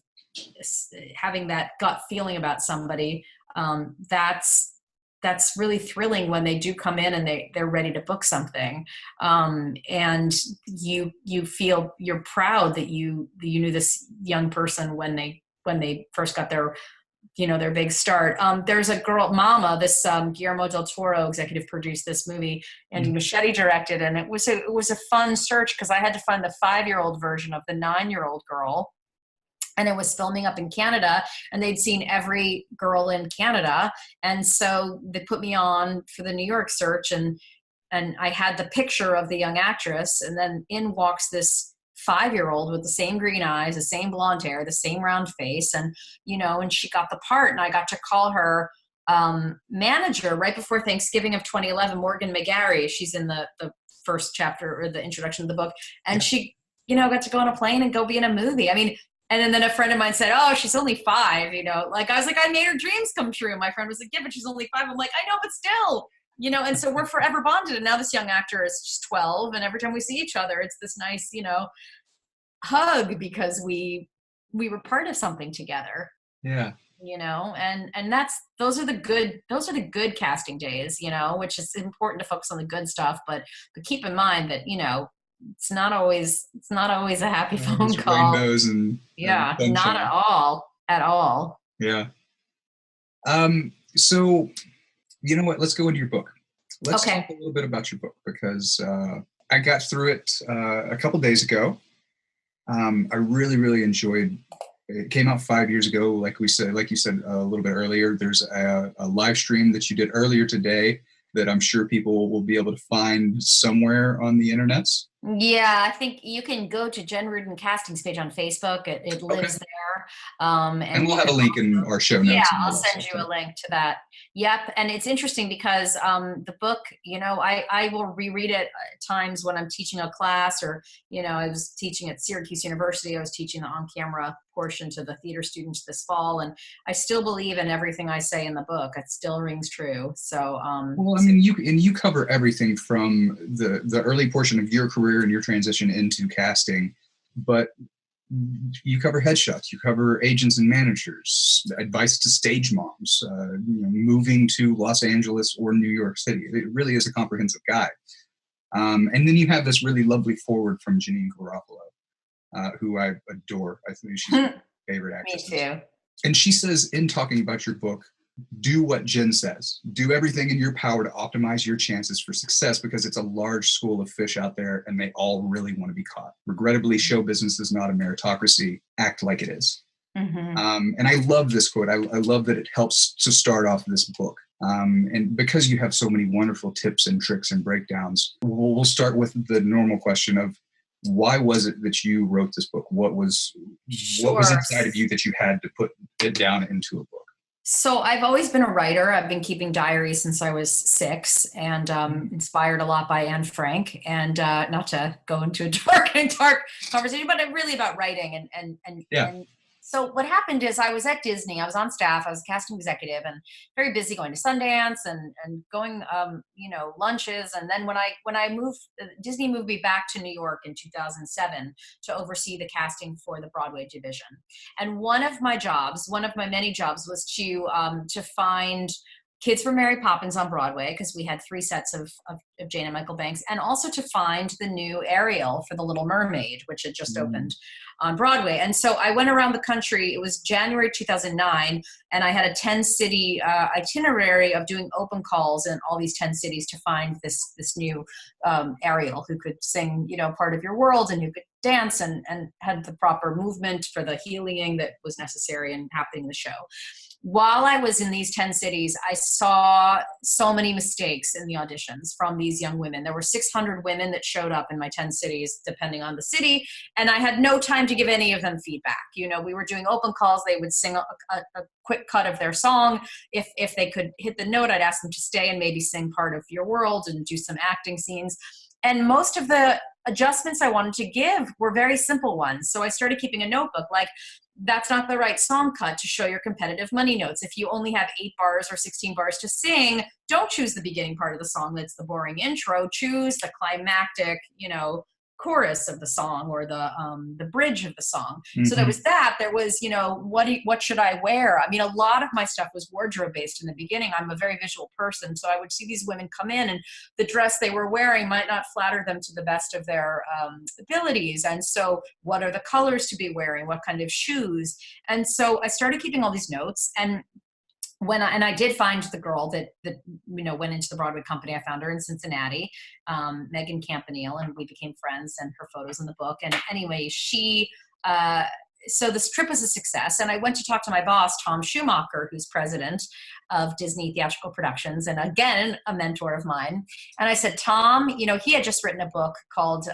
Speaker 2: having that gut feeling about somebody, that's really thrilling when they do come in and they're ready to book something, and you feel, you're proud that you knew this young person when they first got their big start. There's a girl, Mama, this Guillermo del Toro executive produced this movie, and Machete directed, and it was a fun search because I had to find the 5-year-old version of the 9-year-old girl. And it was filming up in Canada, and they'd seen every girl in Canada. And so they put me on for the New York search, and I had the picture of the young actress, and then in walks this 5-year-old with the same green eyes, the same blonde hair, the same round face. And, and she got the part, and I got to call her manager right before Thanksgiving of 2011, Morgan McGarry. She's in the first chapter or the introduction of the book. And she, got to go on a plane and go be in a movie. I mean, and then a friend of mine said, oh, she's only 5, like I was like, I made her dreams come true. My friend was like, yeah, but she's only 5. I'm like, I know, but still, And so we're forever bonded. And now this young actor is just 12. And every time we see each other, it's this nice, hug because we were part of something together.
Speaker 3: Yeah.
Speaker 2: And those are the good casting days, which is important to focus on the good stuff, but keep in mind that, it's not always a happy phone call.
Speaker 3: Rainbows and
Speaker 2: not at all.
Speaker 3: Yeah. So you know what? Let's go into your book. Let's talk a little bit about your book because I got through it a couple days ago. I really, really enjoyed. It came out 5 years ago, like you said a little bit earlier. There's a live stream that you did earlier today that I'm sure people will be able to find somewhere on the internets.
Speaker 2: Yeah, I think you can go to Jen Rudin Castings page on Facebook. It lives there.
Speaker 3: And we'll have a link in our show notes.
Speaker 2: Yeah, I'll send you a link to that. Yep. And it's interesting because the book, I will reread it at times when I'm teaching a class or, I was teaching at Syracuse University. I was teaching the on-camera portion to the theater students this fall. And I still believe in everything I say in the book. It still rings true. So,
Speaker 3: you cover everything from the early portion of your career and your transition into casting, but you cover headshots, you cover agents and managers, advice to stage moms, moving to Los Angeles or New York City. It really is a comprehensive guide. And then you have this really lovely foreword from Janine Garofalo, who I adore. I think she's my favorite actress.
Speaker 2: Me too.
Speaker 3: And she says in talking about your book, do what Jen says. Do everything in your power to optimize your chances for success because it's a large school of fish out there and they all really want to be caught. Regrettably, show business is not a meritocracy. Act like it is.
Speaker 2: Mm-hmm.
Speaker 3: And I love this quote. I love that it helps to start off this book. And because you have so many wonderful tips and tricks and breakdowns, we'll start with the normal question of why was it that you wrote this book? What was inside of you that you had to put it down into a book?
Speaker 2: So I've always been a writer. I've been keeping diaries since I was 6 and inspired a lot by Anne Frank. And not to go into a dark conversation, but really about writing. And so what happened is I was at Disney. I was on staff. I was a casting executive and very busy going to Sundance and going, lunches. And then when I moved, Disney moved me back to New York in 2007 to oversee the casting for the Broadway division. And one of my many jobs was to find kids for Mary Poppins on Broadway, because we had 3 sets of Jane and Michael Banks, and also to find the new Ariel for The Little Mermaid, which had just opened on Broadway. And so I went around the country. It was January 2009, and I had a 10-city itinerary of doing open calls in all these 10 cities to find this new Ariel who could sing, Part of Your World, and who could dance and had the proper movement for the healing that was necessary and happening in the show. While I was in these 10 cities, I saw so many mistakes in the auditions from these young women. There were 600 women that showed up in my 10 cities, depending on the city, and I had no time to give any of them feedback. We were doing open calls. They would sing a quick cut of their song. If they could hit the note, I'd ask them to stay and maybe sing Part of Your World and do some acting scenes. And most of the adjustments I wanted to give were very simple ones. So I started keeping a notebook, like, that's not the right song cut to show your competitive money notes. If you only have 8 bars or 16 bars to sing, don't choose the beginning part of the song that's the boring intro. Choose the climactic, chorus of the song or the bridge of the song. Mm-hmm. So there was that. There was, what should I wear? I mean, a lot of my stuff was wardrobe based in the beginning. I'm a very visual person, so I would see these women come in, and the dress they were wearing might not flatter them to the best of their abilities. And so, what are the colors to be wearing? What kind of shoes? And so I started keeping all these notes. And I did find the girl that went into the Broadway company. I found her in Cincinnati, Megan Campanile, and we became friends, and her photos in the book. And anyway, so this trip was a success. And I went to talk to my boss, Tom Schumacher, who's president of Disney Theatrical Productions, and again, a mentor of mine. And I said, Tom, he had just written a book called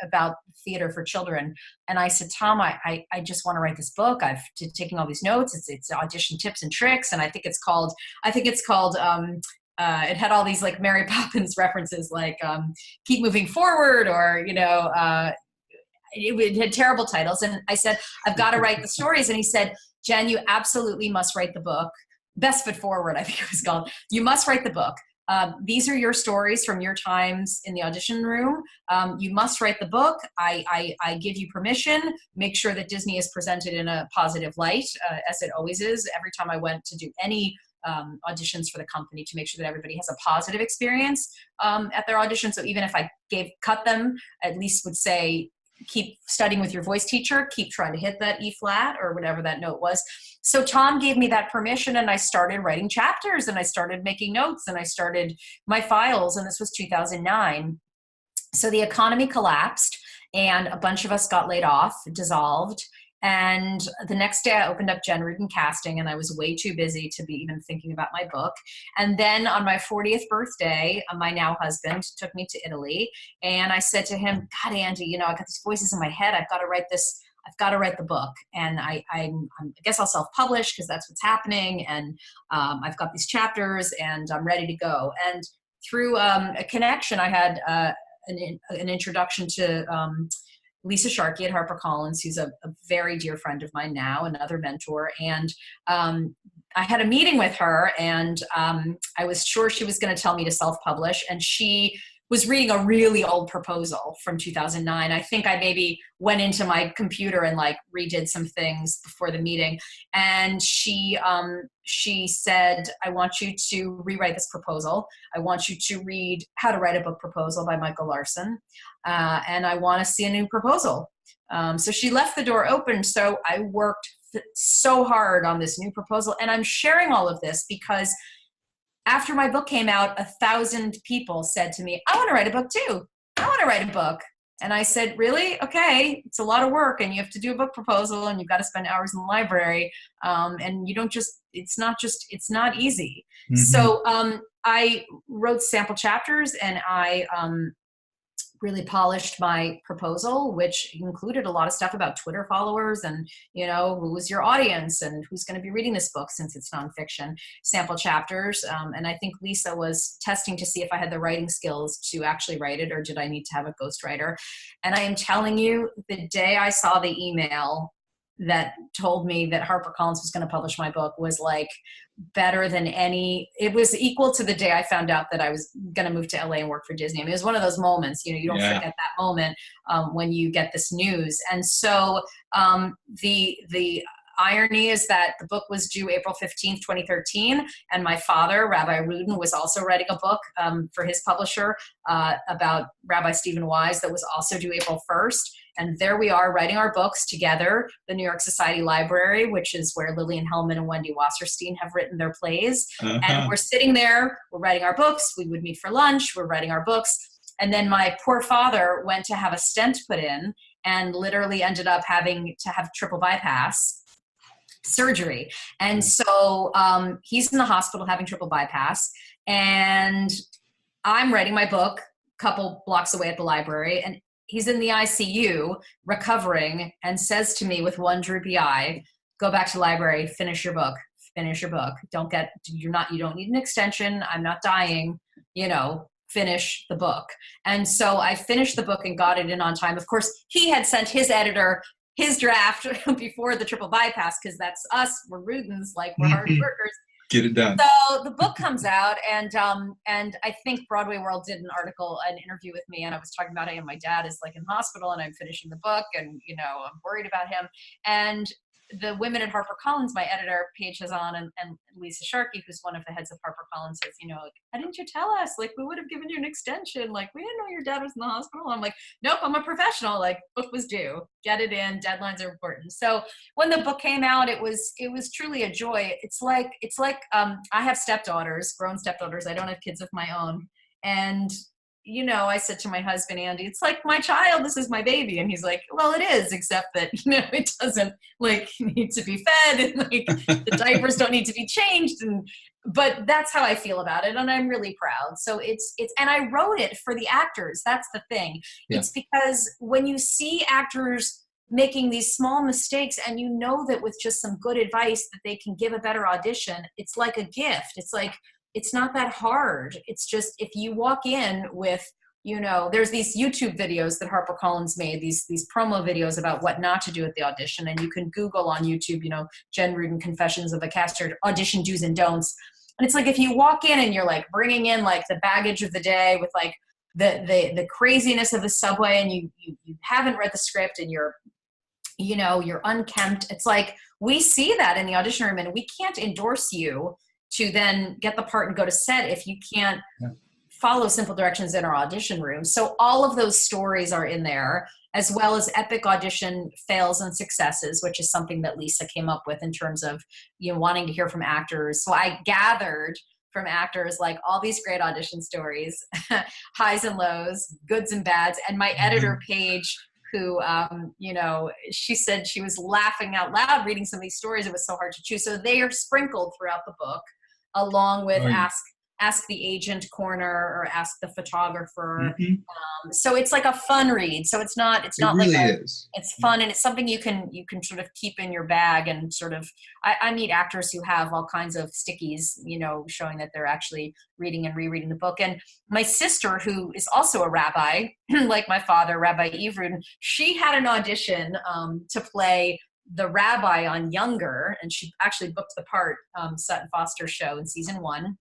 Speaker 2: about theater for children. And I said, Tom, I just want to write this book. I've taken all these notes. It's audition tips and tricks. And I think it's called it had all these like Mary Poppins references, like Keep Moving Forward, or, it had terrible titles. And I said, I've got to write the stories. And he said, Jen, you absolutely must write the book. Best Foot Forward, I think it was called. You must write the book. these are your stories from your times in the audition room. You must write the book. I give you permission. Make sure that Disney is presented in a positive light, as it always is. Every time I went to do any auditions for the company, to make sure that everybody has a positive experience at their audition. So even if I cut them, at least would say, keep studying with your voice teacher, keep trying to hit that E flat or whatever that note was. So Tom gave me that permission, and I started writing chapters, and I started making notes, and I started my files, and this was 2009. So the economy collapsed, and a bunch of us got laid off, dissolved. And the next day I opened up Jen Rudin Casting, and I was way too busy to be even thinking about my book. And then on my 40th birthday, my now husband took me to Italy, and I said to him, God, Andy, you know, I got these voices in my head. I've got to write this. I've got to write the book. And I guess I'll self-publish because that's what's happening. And I've got these chapters, and I'm ready to go. And through a connection, I had an introduction to Lisa Sharkey at HarperCollins, who's a very dear friend of mine now, another mentor. And I had a meeting with her, and I was sure she was going to tell me to self-publish. And she was reading a really old proposal from 2009. I think I maybe went into my computer and like redid some things before the meeting. And she said, I want you to rewrite this proposal. I want you to read How to Write a Book Proposal by Michael Larson. And I want to see a new proposal. So she left the door open. So I worked so hard on this new proposal. And I'm sharing all of this because after my book came out, 1,000 people said to me, I want to write a book too. I want to write a book. And I said, really? Okay. It's a lot of work, and you have to do a book proposal, and you've got to spend hours in the library. And you don't just, it's not easy. Mm-hmm. So I wrote sample chapters, and I really polished my proposal, which included a lot of stuff about Twitter followers and, you know, who was your audience and who's going to be reading this book since it's nonfiction, sample chapters. And I think Lisa was testing to see if I had the writing skills to actually write it, or did I need to have a ghostwriter. And I am telling you, the day I saw the email that told me that HarperCollins was going to publish my book was like better than any, it was equal to the day I found out that I was going to move to LA and work for Disney. I mean, it was one of those moments, you know, you don't forget that moment when you get this news. And so the irony is that the book was due April 15th, 2013. And my father, Rabbi Rudin, was also writing a book for his publisher about Rabbi Stephen Wise that was also due April 1st. And there we are writing our books together, the New York Society Library, which is where Lillian Hellman and Wendy Wasserstein have written their plays. Uh-huh. And we're sitting there, we're writing our books. We would meet for lunch, we're writing our books. And then my poor father went to have a stent put in and literally ended up having to have triple bypass surgery. And so he's in the hospital having triple bypass. And I'm writing my book a couple blocks away at the library. And he's in the ICU recovering and says to me with one droopy eye, go back to the library, finish your book. You don't need an extension. I'm not dying, you know, finish the book. And so I finished the book and got it in on time. Of course, he had sent his editor his draft before the triple bypass, because that's us, we're Rudins, like we're hard workers.
Speaker 3: Get it done.
Speaker 2: So the book comes out, and I think Broadway World did an interview with me, and I was talking about it, and my dad is like in hospital, and I'm finishing the book, and you know I'm worried about him. And the women at HarperCollins, my editor Paige Hazan and Lisa Sharkey, who's one of the heads of HarperCollins, says, you know, like, why didn't you tell us? Like, we would have given you an extension. Like, we didn't know your dad was in the hospital. I'm like, nope, I'm a professional. Like, book was due. Get it in. Deadlines are important. So when the book came out, it was truly a joy. It's like I have stepdaughters, grown stepdaughters. I don't have kids of my own. And you know, I said to my husband, Andy, it's like my child, this is my baby. And he's like, well, it is, except that, you know, it doesn't like need to be fed, and like the diapers don't need to be changed. But that's how I feel about it. And I'm really proud. So and I wrote it for the actors. That's the thing. Yeah. It's because when you see actors making these small mistakes, and you know that with just some good advice that they can give a better audition, it's like a gift. It's like, it's not that hard. It's just, if you walk in with, you know, there's these YouTube videos that HarperCollins made, these promo videos about what not to do at the audition. And you can Google on YouTube, you know, Jen Rudin Confessions of a Caster, Audition Do's and Don'ts. And it's like, if you walk in and you're like bringing in like the baggage of the day with like the craziness of the subway, and you haven't read the script, and you're unkempt. It's like, we see that in the audition room, and we can't endorse you to then get the part and go to set if you can't follow simple directions in our audition room. So all of those stories are in there, as well as epic audition fails and successes, which is something that Lisa came up with in terms of, wanting to hear from actors. So I gathered from actors like all these great audition stories, highs and lows, goods and bads. And my editor, Paige, who, she said she was laughing out loud reading some of these stories. It was so hard to choose. So they are sprinkled throughout the book, along with ask the agent corner, or ask the photographer. So it's like a fun read. So it's not
Speaker 3: really
Speaker 2: like
Speaker 3: is.
Speaker 2: It's fun, and it's something you can sort of keep in your bag, and sort of, I meet actors who have all kinds of stickies, showing that they're actually reading and rereading the book. And my sister, who is also a rabbi, like my father, Rabbi Eve Rudin, she had an audition to play the rabbi on Younger, and she actually booked the part, Sutton Foster's show in season 1.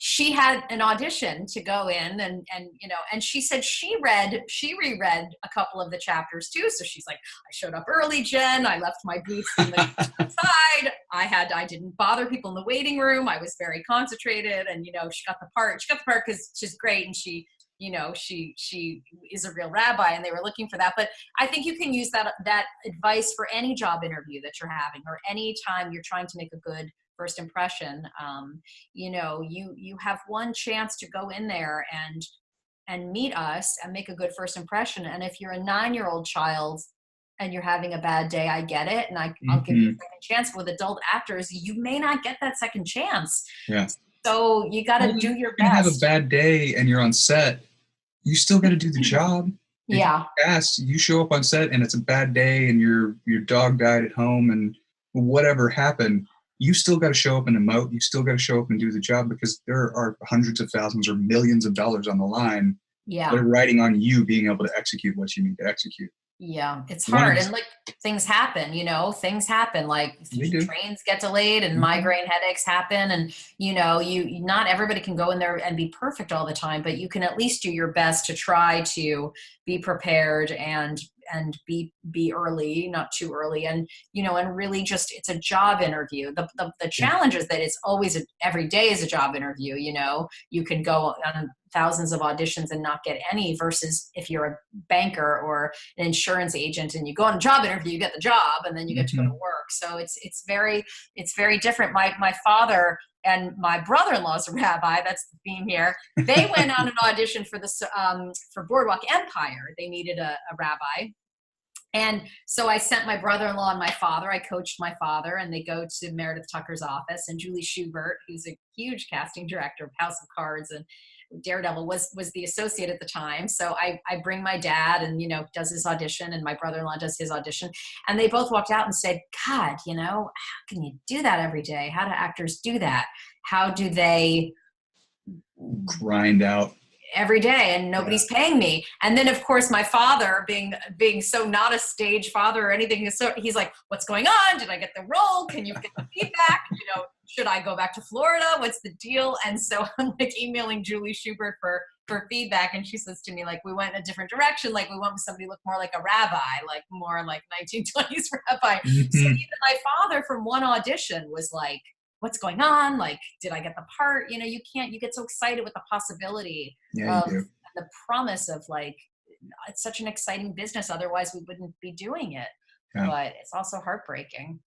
Speaker 2: She had an audition to go in, and she said she reread a couple of the chapters too. So she's like, I showed up early, Jen. I left my boots on the side. I didn't bother people in the waiting room. I was very concentrated, and she got the part. She got the part because she's great, and she is a real rabbi, and they were looking for that. But I think you can use that advice for any job interview that you're having, or any time you're trying to make a good first impression. You have one chance to go in there and meet us and make a good first impression. And if you're a 9-year-old child and you're having a bad day, I get it, and I'll give you a second chance. With adult actors, you may not get that second chance.
Speaker 3: Yeah.
Speaker 2: So you got to do your best.
Speaker 3: You have a bad day and you're on set, you still got to do the job.
Speaker 2: Yeah.
Speaker 3: You show up on set and it's a bad day, and your dog died at home, and whatever happened, you still got to show up and emote. You still got to show up and do the job, because there are hundreds of thousands or millions of dollars on the line.
Speaker 2: Yeah.
Speaker 3: They're riding on you being able to execute what you need to execute.
Speaker 2: Yeah, it's hard. And like, things happen, things happen, like trains get delayed, and migraine headaches happen. And, not everybody can go in there and be perfect all the time, but you can at least do your best to try to be prepared and be early, not too early. And, and really just, it's a job interview. The challenge is that it's always every day is a job interview. You can go on thousands of auditions and not get any, versus if you're a banker or an insurance agent and you go on a job interview, you get the job, and then you get to go to work. So it's very different. My father and my brother-in-law is a rabbi. That's the theme here. They went on an audition for for Boardwalk Empire. They needed a rabbi. And so I sent my brother-in-law and my father. I coached my father, and they go to Meredith Tucker's office, and Julie Schubert, who's a huge casting director of House of Cards and Daredevil, was the associate at the time. So I bring my dad, and does his audition, and my brother-in-law does his audition, and they both walked out and said, God, how can you do that every day? How do actors do that? How do they
Speaker 3: grind out
Speaker 2: every day, and nobody's paying me? And then of course my father, being so not a stage father or anything, so he's like, what's going on? Did I get the role? Can you get the feedback? Should I go back to Florida? What's the deal? And so I'm like emailing Julie Schubert for feedback, and she says to me, like, we went in a different direction. Like, we went with somebody who looked more like a rabbi, like more like 1920s rabbi. So even my father from one audition was like, what's going on? Like, did I get the part? You get so excited with the possibility of the promise of, like, it's such an exciting business. Otherwise we wouldn't be doing it. But it's also heartbreaking.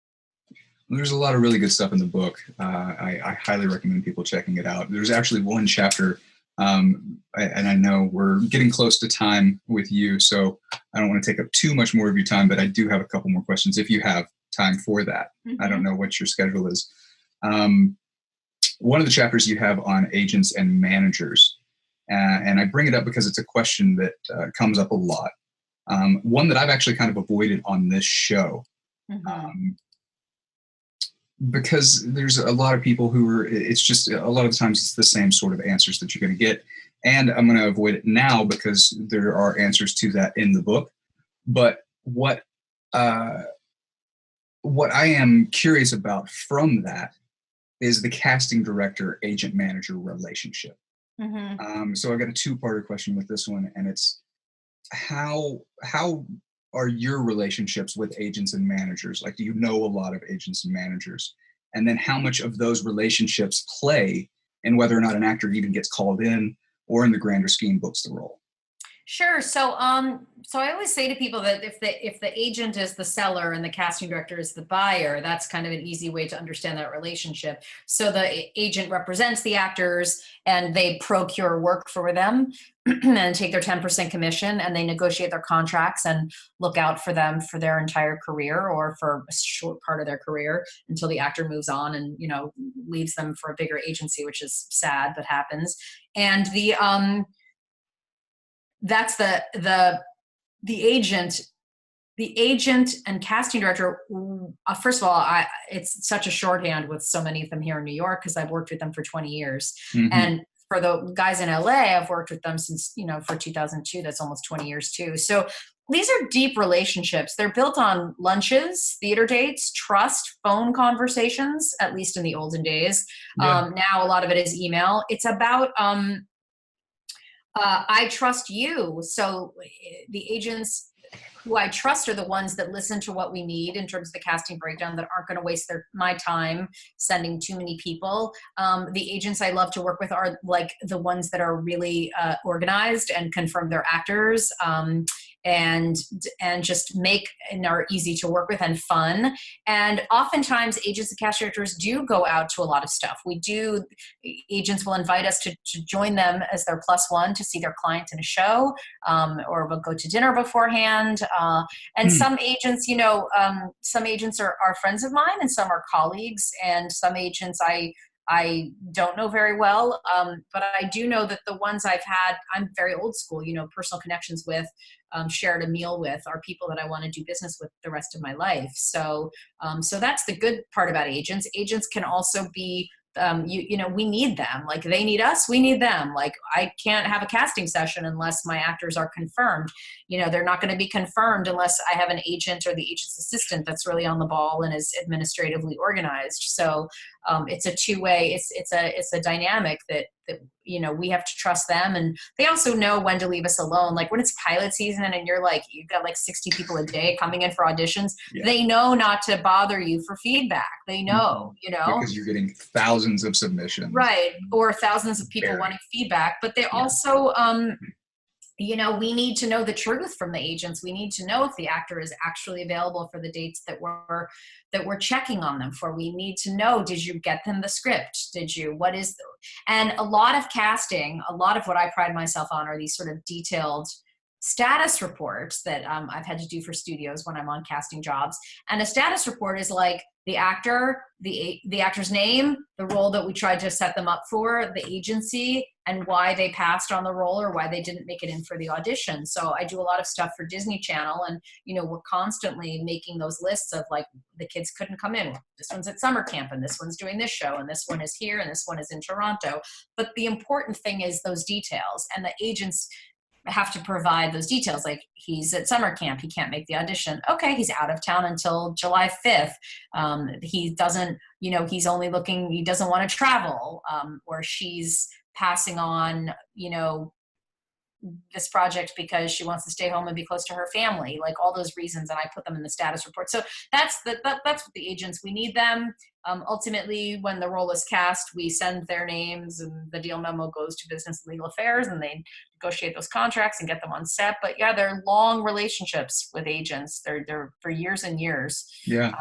Speaker 3: There's a lot of really good stuff in the book. I highly recommend people checking it out. There's actually one chapter, and I know we're getting close to time with you, so I don't want to take up too much more of your time, but I do have a couple more questions if you have time for that. I don't know what your schedule is. One of the chapters you have on agents and managers, and I bring it up because it's a question that comes up a lot. One that I've actually kind of avoided on this show. Because there's a lot of people it's just a lot of the times it's the same sort of answers that you're going to get. And I'm going to avoid it now because there are answers to that in the book. But what I am curious about from that is the casting director agent manager relationship.
Speaker 2: Mm-hmm.
Speaker 3: So I got a two-parter question with this one, and it's how are your relationships with agents and managers? Like, do you know a lot of agents and managers? And then how much of those relationships play in whether or not an actor even gets called in or in the grander scheme books the role?
Speaker 2: Sure. So, so I always say to people that if the agent is the seller and the casting director is the buyer, that's kind of an easy way to understand that relationship. So the agent represents the actors and they procure work for them and take their 10% commission, and they negotiate their contracts and look out for them for their entire career or for a short part of their career until the actor moves on and, leaves them for a bigger agency, which is sad, but happens. And that's the agent and casting director. First of all, it's such a shorthand with so many of them here in New York because I've worked with them for 20 years.
Speaker 3: Mm-hmm.
Speaker 2: And for the guys in LA, I've worked with them since, for 2002, that's almost 20 years too. So these are deep relationships. They're built on lunches, theater dates, trust, phone conversations, at least in the olden days.
Speaker 3: Yeah.
Speaker 2: Now a lot of it is email. It's about, I trust you. So the agents who I trust are the ones that listen to what we need in terms of the casting breakdown, that aren't going to waste my time sending too many people. The agents I love to work with are like the ones that are really organized and confirm their actors, and just and are easy to work with and fun. And oftentimes agents and cast directors do go out to a lot of stuff. Agents will invite us to join them as their +1 to see their client in a show, or we'll go to dinner beforehand. And some agents, some agents are friends of mine and some are colleagues, and some agents I don't know very well, but I do know that the ones I've had, I'm very old school, personal connections with, shared a meal with, are people that I want to do business with the rest of my life. So that's the good part about agents. Agents can also be, we need them. Like they need us, we need them. Like I can't have a casting session unless my actors are confirmed. They're not going to be confirmed unless I have an agent or the agent's assistant that's really on the ball and is administratively organized. So it's a two-way, it's a dynamic that we have to trust them, and they also know when to leave us alone. Like when it's pilot season and you've got like 60 people a day coming in for auditions, they know not to bother you for feedback. They know,
Speaker 3: because you're getting thousands of submissions,
Speaker 2: right? Or thousands of people wanting feedback, but they also, we need to know the truth from the agents. We need to know if the actor is actually available for the dates that we're checking on them for. We need to know, did you get them the script? And a lot of casting, a lot of what I pride myself on are these sort of detailed status reports that I've had to do for studios when I'm on casting jobs. And a status report is like the actor, the actor's name, the role that we tried to set them up for, the agency, and why they passed on the role or why they didn't make it in for the audition. So I do a lot of stuff for Disney Channel, and we're constantly making those lists of like, the kids couldn't come in, this one's at summer camp, and this one's doing this show, and this one is here, and this one is in Toronto. But the important thing is those details, and the agents have to provide those details. Like, he's at summer camp, he can't make the audition. Okay, he's out of town until July 5th. He doesn't, he's only looking, he doesn't want to travel, or she's passing on, this project because she wants to stay home and be close to her family, like all those reasons. And I put them in the status report. So that's what the agents, we need them. Ultimately, when the role is cast, we send their names and the deal memo goes to business and legal affairs, and they negotiate those contracts and get them on set. But yeah, they're long relationships with agents. They're for years and years.
Speaker 3: Yeah.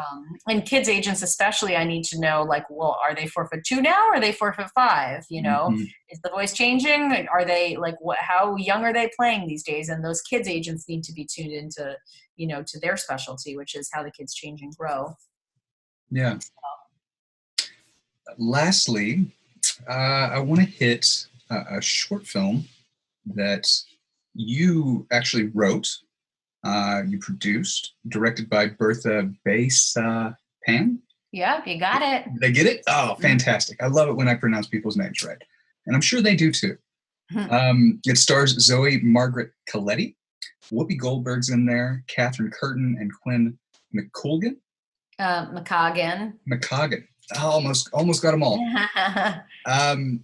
Speaker 2: And kids agents especially, I need to know, like, well, are they 4'2" now? Or are they 4'5"? Is the voice changing? Are they like, how young are they playing these days? And those kids agents need to be tuned into, to their specialty, which is how the kids change and grow.
Speaker 3: Yeah. Lastly, I want to hit a short film that you actually wrote, you produced, directed by Bertha Pan.
Speaker 2: Yeah, you got it.
Speaker 3: Did I get it? Oh, fantastic. I love it when I pronounce people's names right. And I'm sure they do too. It stars Zoe Margaret Coletti, Whoopi Goldberg's in there, Catherine Curtin, and Quinn McColgan.
Speaker 2: McCagan.
Speaker 3: Almost got them all.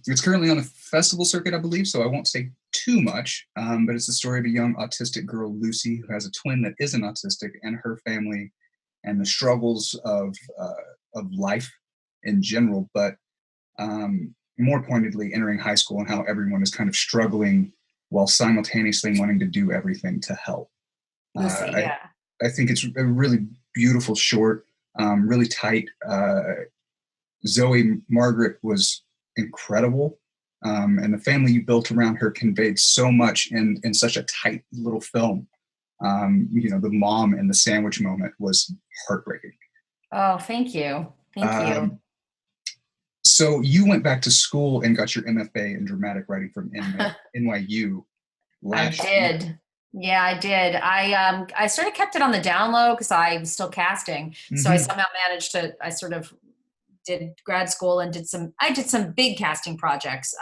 Speaker 3: It's currently on the festival circuit, I believe, so I won't say too much, but it's the story of a young autistic girl, Lucy, who has a twin that isn't autistic, and her family and the struggles of life in general, but more pointedly entering high school and how everyone is kind of struggling while simultaneously wanting to do everything to help.
Speaker 2: Lucy, yeah.
Speaker 3: I think it's a really beautiful short, really tight. Zoe Margaret was incredible. And the family you built around her conveyed so much in such a tight little film. The mom and the sandwich moment was heartbreaking.
Speaker 2: Oh, thank you. Thank you.
Speaker 3: So you went back to school and got your MFA in dramatic writing from NYU.
Speaker 2: I did. Yeah, I did. I sort of kept it on the down low because I was still casting. Mm-hmm. So I somehow managed to, I sort of did grad school and did some big casting projects,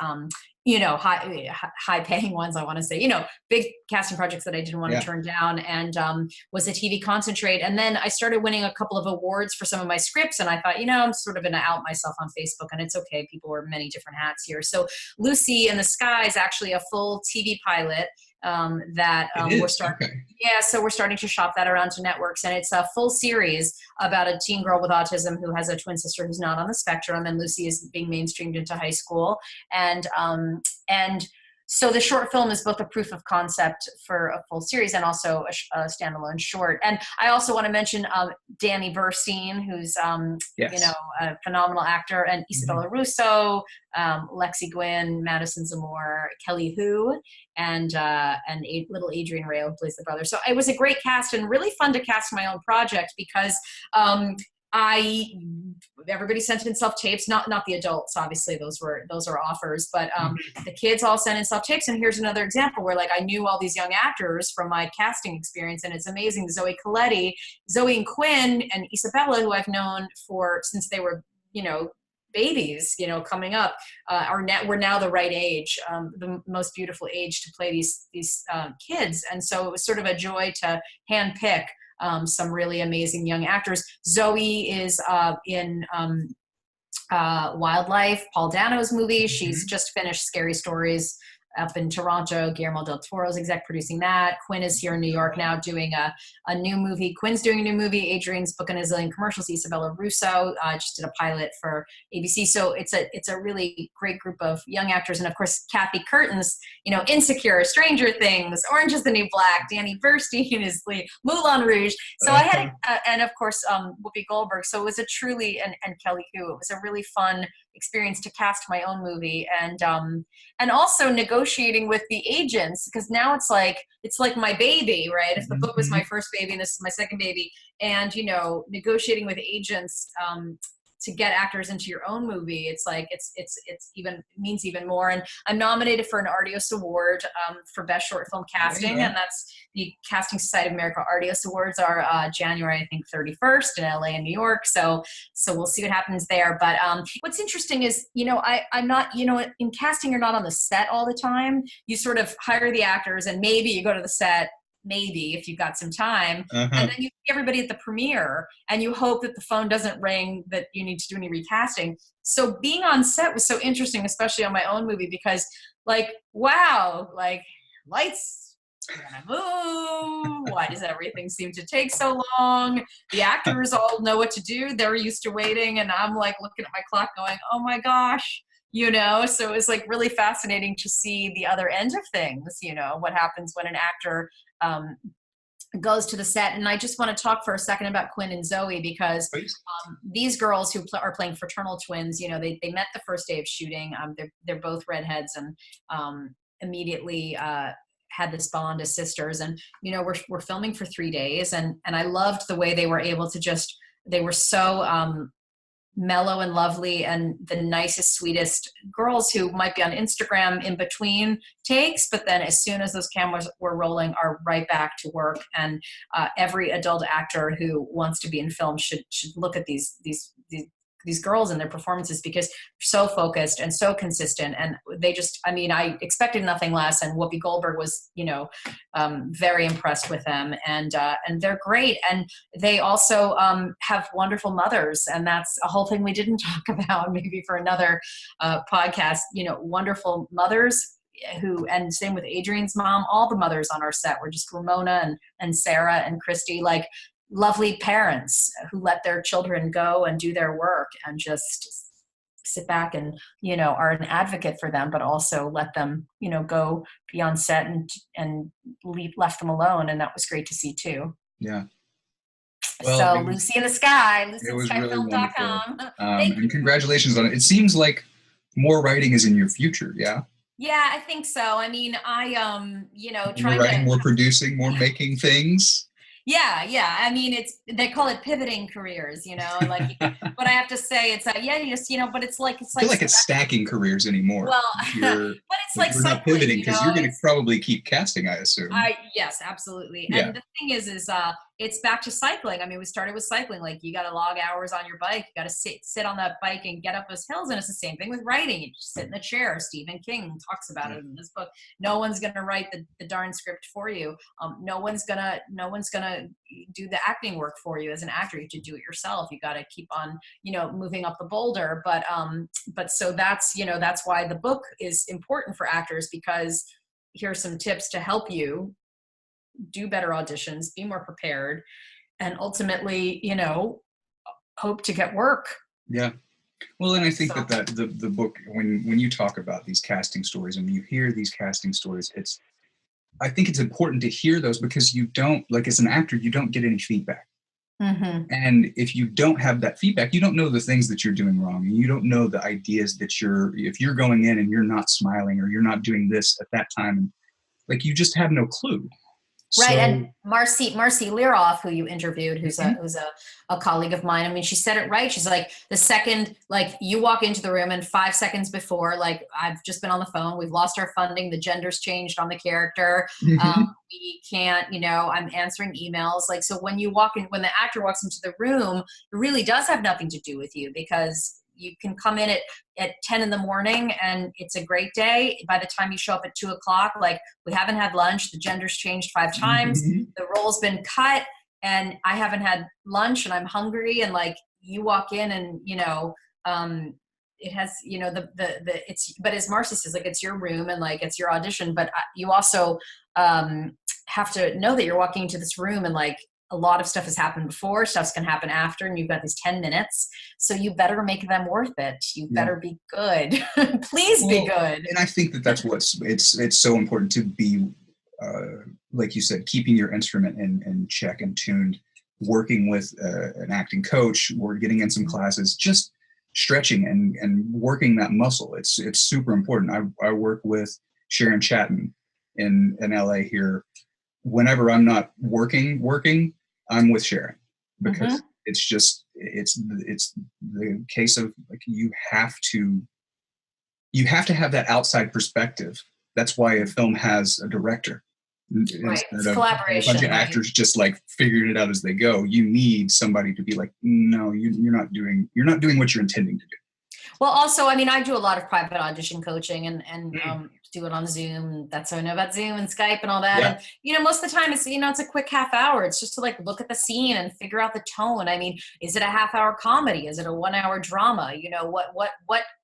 Speaker 2: high paying ones, I want to say, big casting projects that I didn't want to turn down, and was a TV concentrate. And then I started winning a couple of awards for some of my scripts. And I thought, I'm sort of going to out myself on Facebook, and it's okay. People wear many different hats here. So Lucy in the Sky is actually a full TV pilot that we're starting. Okay. Yeah, so we're starting to shop that around to networks, and it's a full series about a teen girl with autism who has a twin sister who's not on the spectrum, and Lucy is being mainstreamed into high school, and so the short film is both a proof of concept for a full series and also a standalone short. And I also want to mention Danny Burstein, who's a phenomenal actor, and Isabella Russo, Lexi Gwynn, Madison Zamore, Kelly Hu, and little Adrian Rayo, who plays the brother. So it was a great cast and really fun to cast my own project because everybody sent in self-tapes, not the adults, obviously those are offers, but the kids all sent in self-tapes. And here's another example where I knew all these young actors from my casting experience, and it's amazing. Zoe and Quinn and Isabella, who I've known since they were, babies, coming up, we're now the right age, the most beautiful age to play these kids. And so it was sort of a joy to handpick some really amazing young actors. Zoe is in Wildlife, Paul Dano's movie. She's just finished Scary Stories up in Toronto. Guillermo del Toro's exec producing that. Quinn is here in New York now doing a new movie. Quinn's doing a new movie. Adrian's booking a zillion commercials. Isabella Russo just did a pilot for ABC. So it's a really great group of young actors. And of course, Kathy Curtin's, Insecure, Stranger Things, Orange is the New Black, Danny Burstein is Moulin Rouge. So I had, and of course, Whoopi Goldberg. So it was a truly, and Kelly Hu, it was a really fun experience to cast my own movie, and also negotiating with the agents, because now it's like my baby, right? If the book was my first baby and this is my second baby, and negotiating with agents to get actors into your own movie, it's means even more. And I'm nominated for an Artios Award for Best Short Film Casting, and that's the Casting Society of America Artios Awards are January, I think, 31st in LA and New York. So we'll see what happens there. But what's interesting is, I'm not, in casting, you're not on the set all the time. You sort of hire the actors, and maybe you go to the set, maybe if you've got some time, and then you see everybody at the premiere, and you hope that the phone doesn't ring that you need to do any recasting. So being on set was so interesting, especially on my own movie, because wow, lights gonna move. Why does everything seem to take so long? The actors all know what to do. They're used to waiting, and I'm looking at my clock going, oh my gosh. So it was really fascinating to see the other end of things, what happens when an actor goes to the set. And I just want to talk for a second about Quinn and Zoe, because these girls who are playing fraternal twins, they met the first day of shooting. They're both redheads, and immediately had this bond as sisters. And, we're filming for 3 days, and I loved the way they were able to they were so mellow and lovely, and the nicest, sweetest girls who might be on Instagram in between takes, but then as soon as those cameras were rolling, are right back to work. And every adult actor who wants to be in film should look at these these girls and their performances because they're so focused and so consistent. And they just, I mean, I expected nothing less. And Whoopi Goldberg was, very impressed with them, and they're great. And they also have wonderful mothers. And that's a whole thing we didn't talk about, maybe for another podcast, wonderful mothers and same with Adrian's mom. All the mothers on our set were just Ramona and Sarah and Christy, like lovely parents who let their children go and do their work and just sit back and, are an advocate for them, but also let them, go be on set and left them alone. And that was great to see too.
Speaker 3: Yeah.
Speaker 2: Well, so Lucy in the Sky,
Speaker 3: lucyinskyfilm.com. And congratulations on it. It seems like more writing is in your future. Yeah.
Speaker 2: Yeah, I think so. I mean,
Speaker 3: more writing, more producing, more making things.
Speaker 2: Yeah. I mean, they call it pivoting careers, like, but I have to say it's, but it's like,
Speaker 3: I feel like it's stacking careers anymore.
Speaker 2: Well, but it's like
Speaker 3: we're not pivoting because you're going to probably keep casting, I assume.
Speaker 2: Yes, absolutely.
Speaker 3: Yeah.
Speaker 2: And the thing is it's back to cycling. I mean, we started with cycling. Like, you got to log hours on your bike. You got to sit on that bike and get up those hills. And it's the same thing with writing. You just sit in the chair. Stephen King talks about it in this book. No one's going to write the darn script for you. No one's gonna do the acting work for you as an actor. You have to do it yourself. You got to keep on, moving up the boulder. But so that's why the book is important for actors, because here's some tips to help you do better auditions, be more prepared, and ultimately, hope to get work.
Speaker 3: Yeah. Well, and I think that the book, when you talk about these casting stories and you hear these casting stories, I think it's important to hear those, because you don't, like, as an actor, you don't get any feedback.
Speaker 2: Mm-hmm.
Speaker 3: And if you don't have that feedback, you don't know the things that you're doing wrong. And you don't know the ideas that if you're going in and you're not smiling, or you're not doing this at that time, like, you just have no clue.
Speaker 2: Right. And Marcy Liroff, who you interviewed, who's a colleague of mine, I mean, she said it right. She's like, the second, like, you walk into the room and 5 seconds before, like, I've just been on the phone, we've lost our funding, the gender's changed on the character. We can't, I'm answering emails. Like, so when you walk in, when the actor walks into the room, it really does have nothing to do with you, because you can come in at 10 in the morning and it's a great day. By the time you show up at 2 o'clock, like, we haven't had lunch, the gender's changed 5 times, the role's been cut, and I haven't had lunch and I'm hungry. And, like, you walk in and, it has, but as Marcy says, like, it's your room and, like, it's your audition, but you also have to know that you're walking into this room and, like, a lot of stuff has happened before, stuff's going to happen after, and you've got these 10 minutes. So you better make them worth it. You better be good. Please be good.
Speaker 3: And I think that's it's so important to be, like you said, keeping your instrument in check and tuned, working with an acting coach, or getting in some classes, just stretching and working that muscle. It's super important. I work with Sharon Chatton in LA here. Whenever I'm not working, I'm with Sharon, because it's the case of, like, you have to have that outside perspective. That's why a film has a director.
Speaker 2: Right. It's collaboration.
Speaker 3: A bunch of actors just, like, figuring it out as they go. You need somebody to be like, no, you're not doing what you're intending to do.
Speaker 2: Well, also, I mean, I do a lot of private audition coaching and do it on Zoom. That's how I know about Zoom and Skype and all that.
Speaker 3: Yeah.
Speaker 2: And, most of the time it's, it's a quick half hour. It's just to, like, look at the scene and figure out the tone. I mean, is it a half-hour comedy? Is it a 1 hour drama?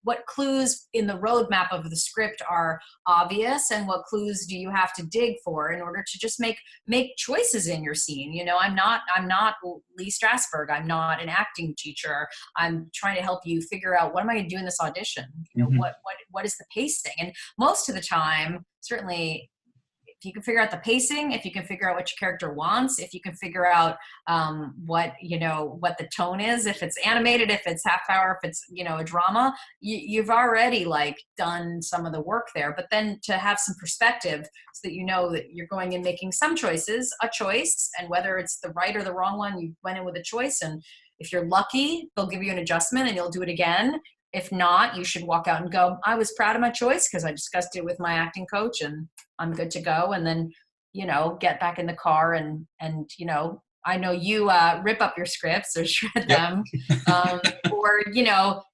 Speaker 2: What clues in the roadmap of the script are obvious, and what clues do you have to dig for in order to just make choices in your scene? I'm not Lee Strasberg. I'm not an acting teacher. I'm trying to help you figure out, what am I going to do in this audition? What is the pacing? And most of the time, certainly, if you can figure out the pacing, if you can figure out what your character wants, if you can figure out what the tone is, if it's animated, if it's half hour, if it's, a drama, you've already, like, done some of the work there. But then to have some perspective, so that that you're going in making some choices, a choice, and whether it's the right or the wrong one, you went in with a choice. And if you're lucky, they'll give you an adjustment and you'll do it again. If not, you should walk out and go, I was proud of my choice because I discussed it with my acting coach and I'm good to go. And then, get back in the car and I know you rip up your scripts or shred them, or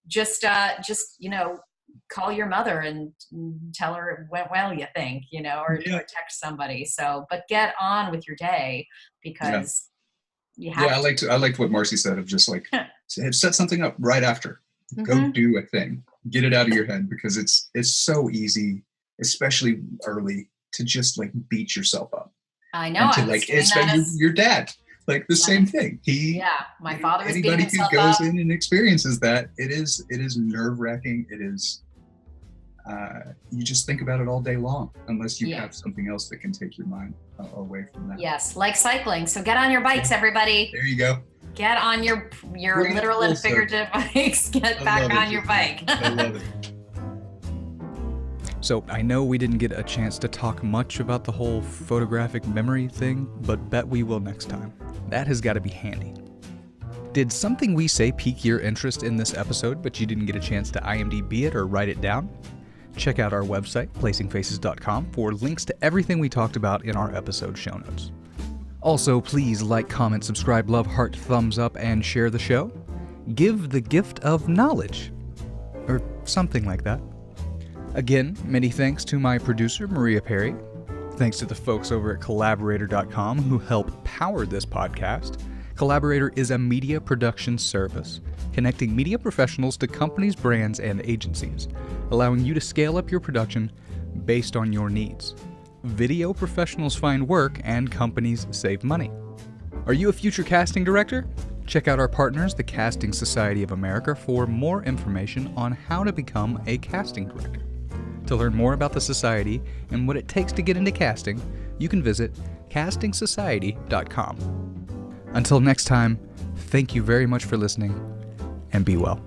Speaker 2: just call your mother and tell her it went well, you think, or text somebody. So, but get on with your day, because you have
Speaker 3: I liked what Marcy said of just like set something up right after. Go do a thing. Get it out of your head, because it's so easy, especially early, to just like beat yourself up.
Speaker 2: I know.
Speaker 3: Your dad. Like the same thing.
Speaker 2: My father was
Speaker 3: anybody who goes in and experiences that, it is nerve-wracking. It is you just think about it all day long, unless you have something else that can take your mind away from that.
Speaker 2: Yes, like cycling. So get on your bikes, everybody.
Speaker 3: There you go.
Speaker 2: Get on your literal and figurative bikes. Get back on your bike.
Speaker 3: I love it.
Speaker 1: So I know we didn't get a chance to talk much about the whole photographic memory thing, but bet we will next time. That has got to be handy. Did something we say pique your interest in this episode, but you didn't get a chance to IMDb it or write it down? Check out our website, placingfaces.com, for links to everything we talked about in our episode show notes. Also, please like, comment, subscribe, love, heart, thumbs up, and share the show. Give the gift of knowledge. Or something like that. Again, many thanks to my producer, Maria Perry. Thanks to the folks over at Collaborator.com who help power this podcast. Collaborator is a media production service, connecting media professionals to companies, brands, and agencies, allowing you to scale up your production based on your needs. Video professionals find work and companies save money. Are you a future casting director? Check out our partners, the Casting Society of America, for more information on how to become a casting director. To learn more about the society and what it takes to get into casting, you can visit castingsociety.com. Until next time, thank you very much for listening, and be well.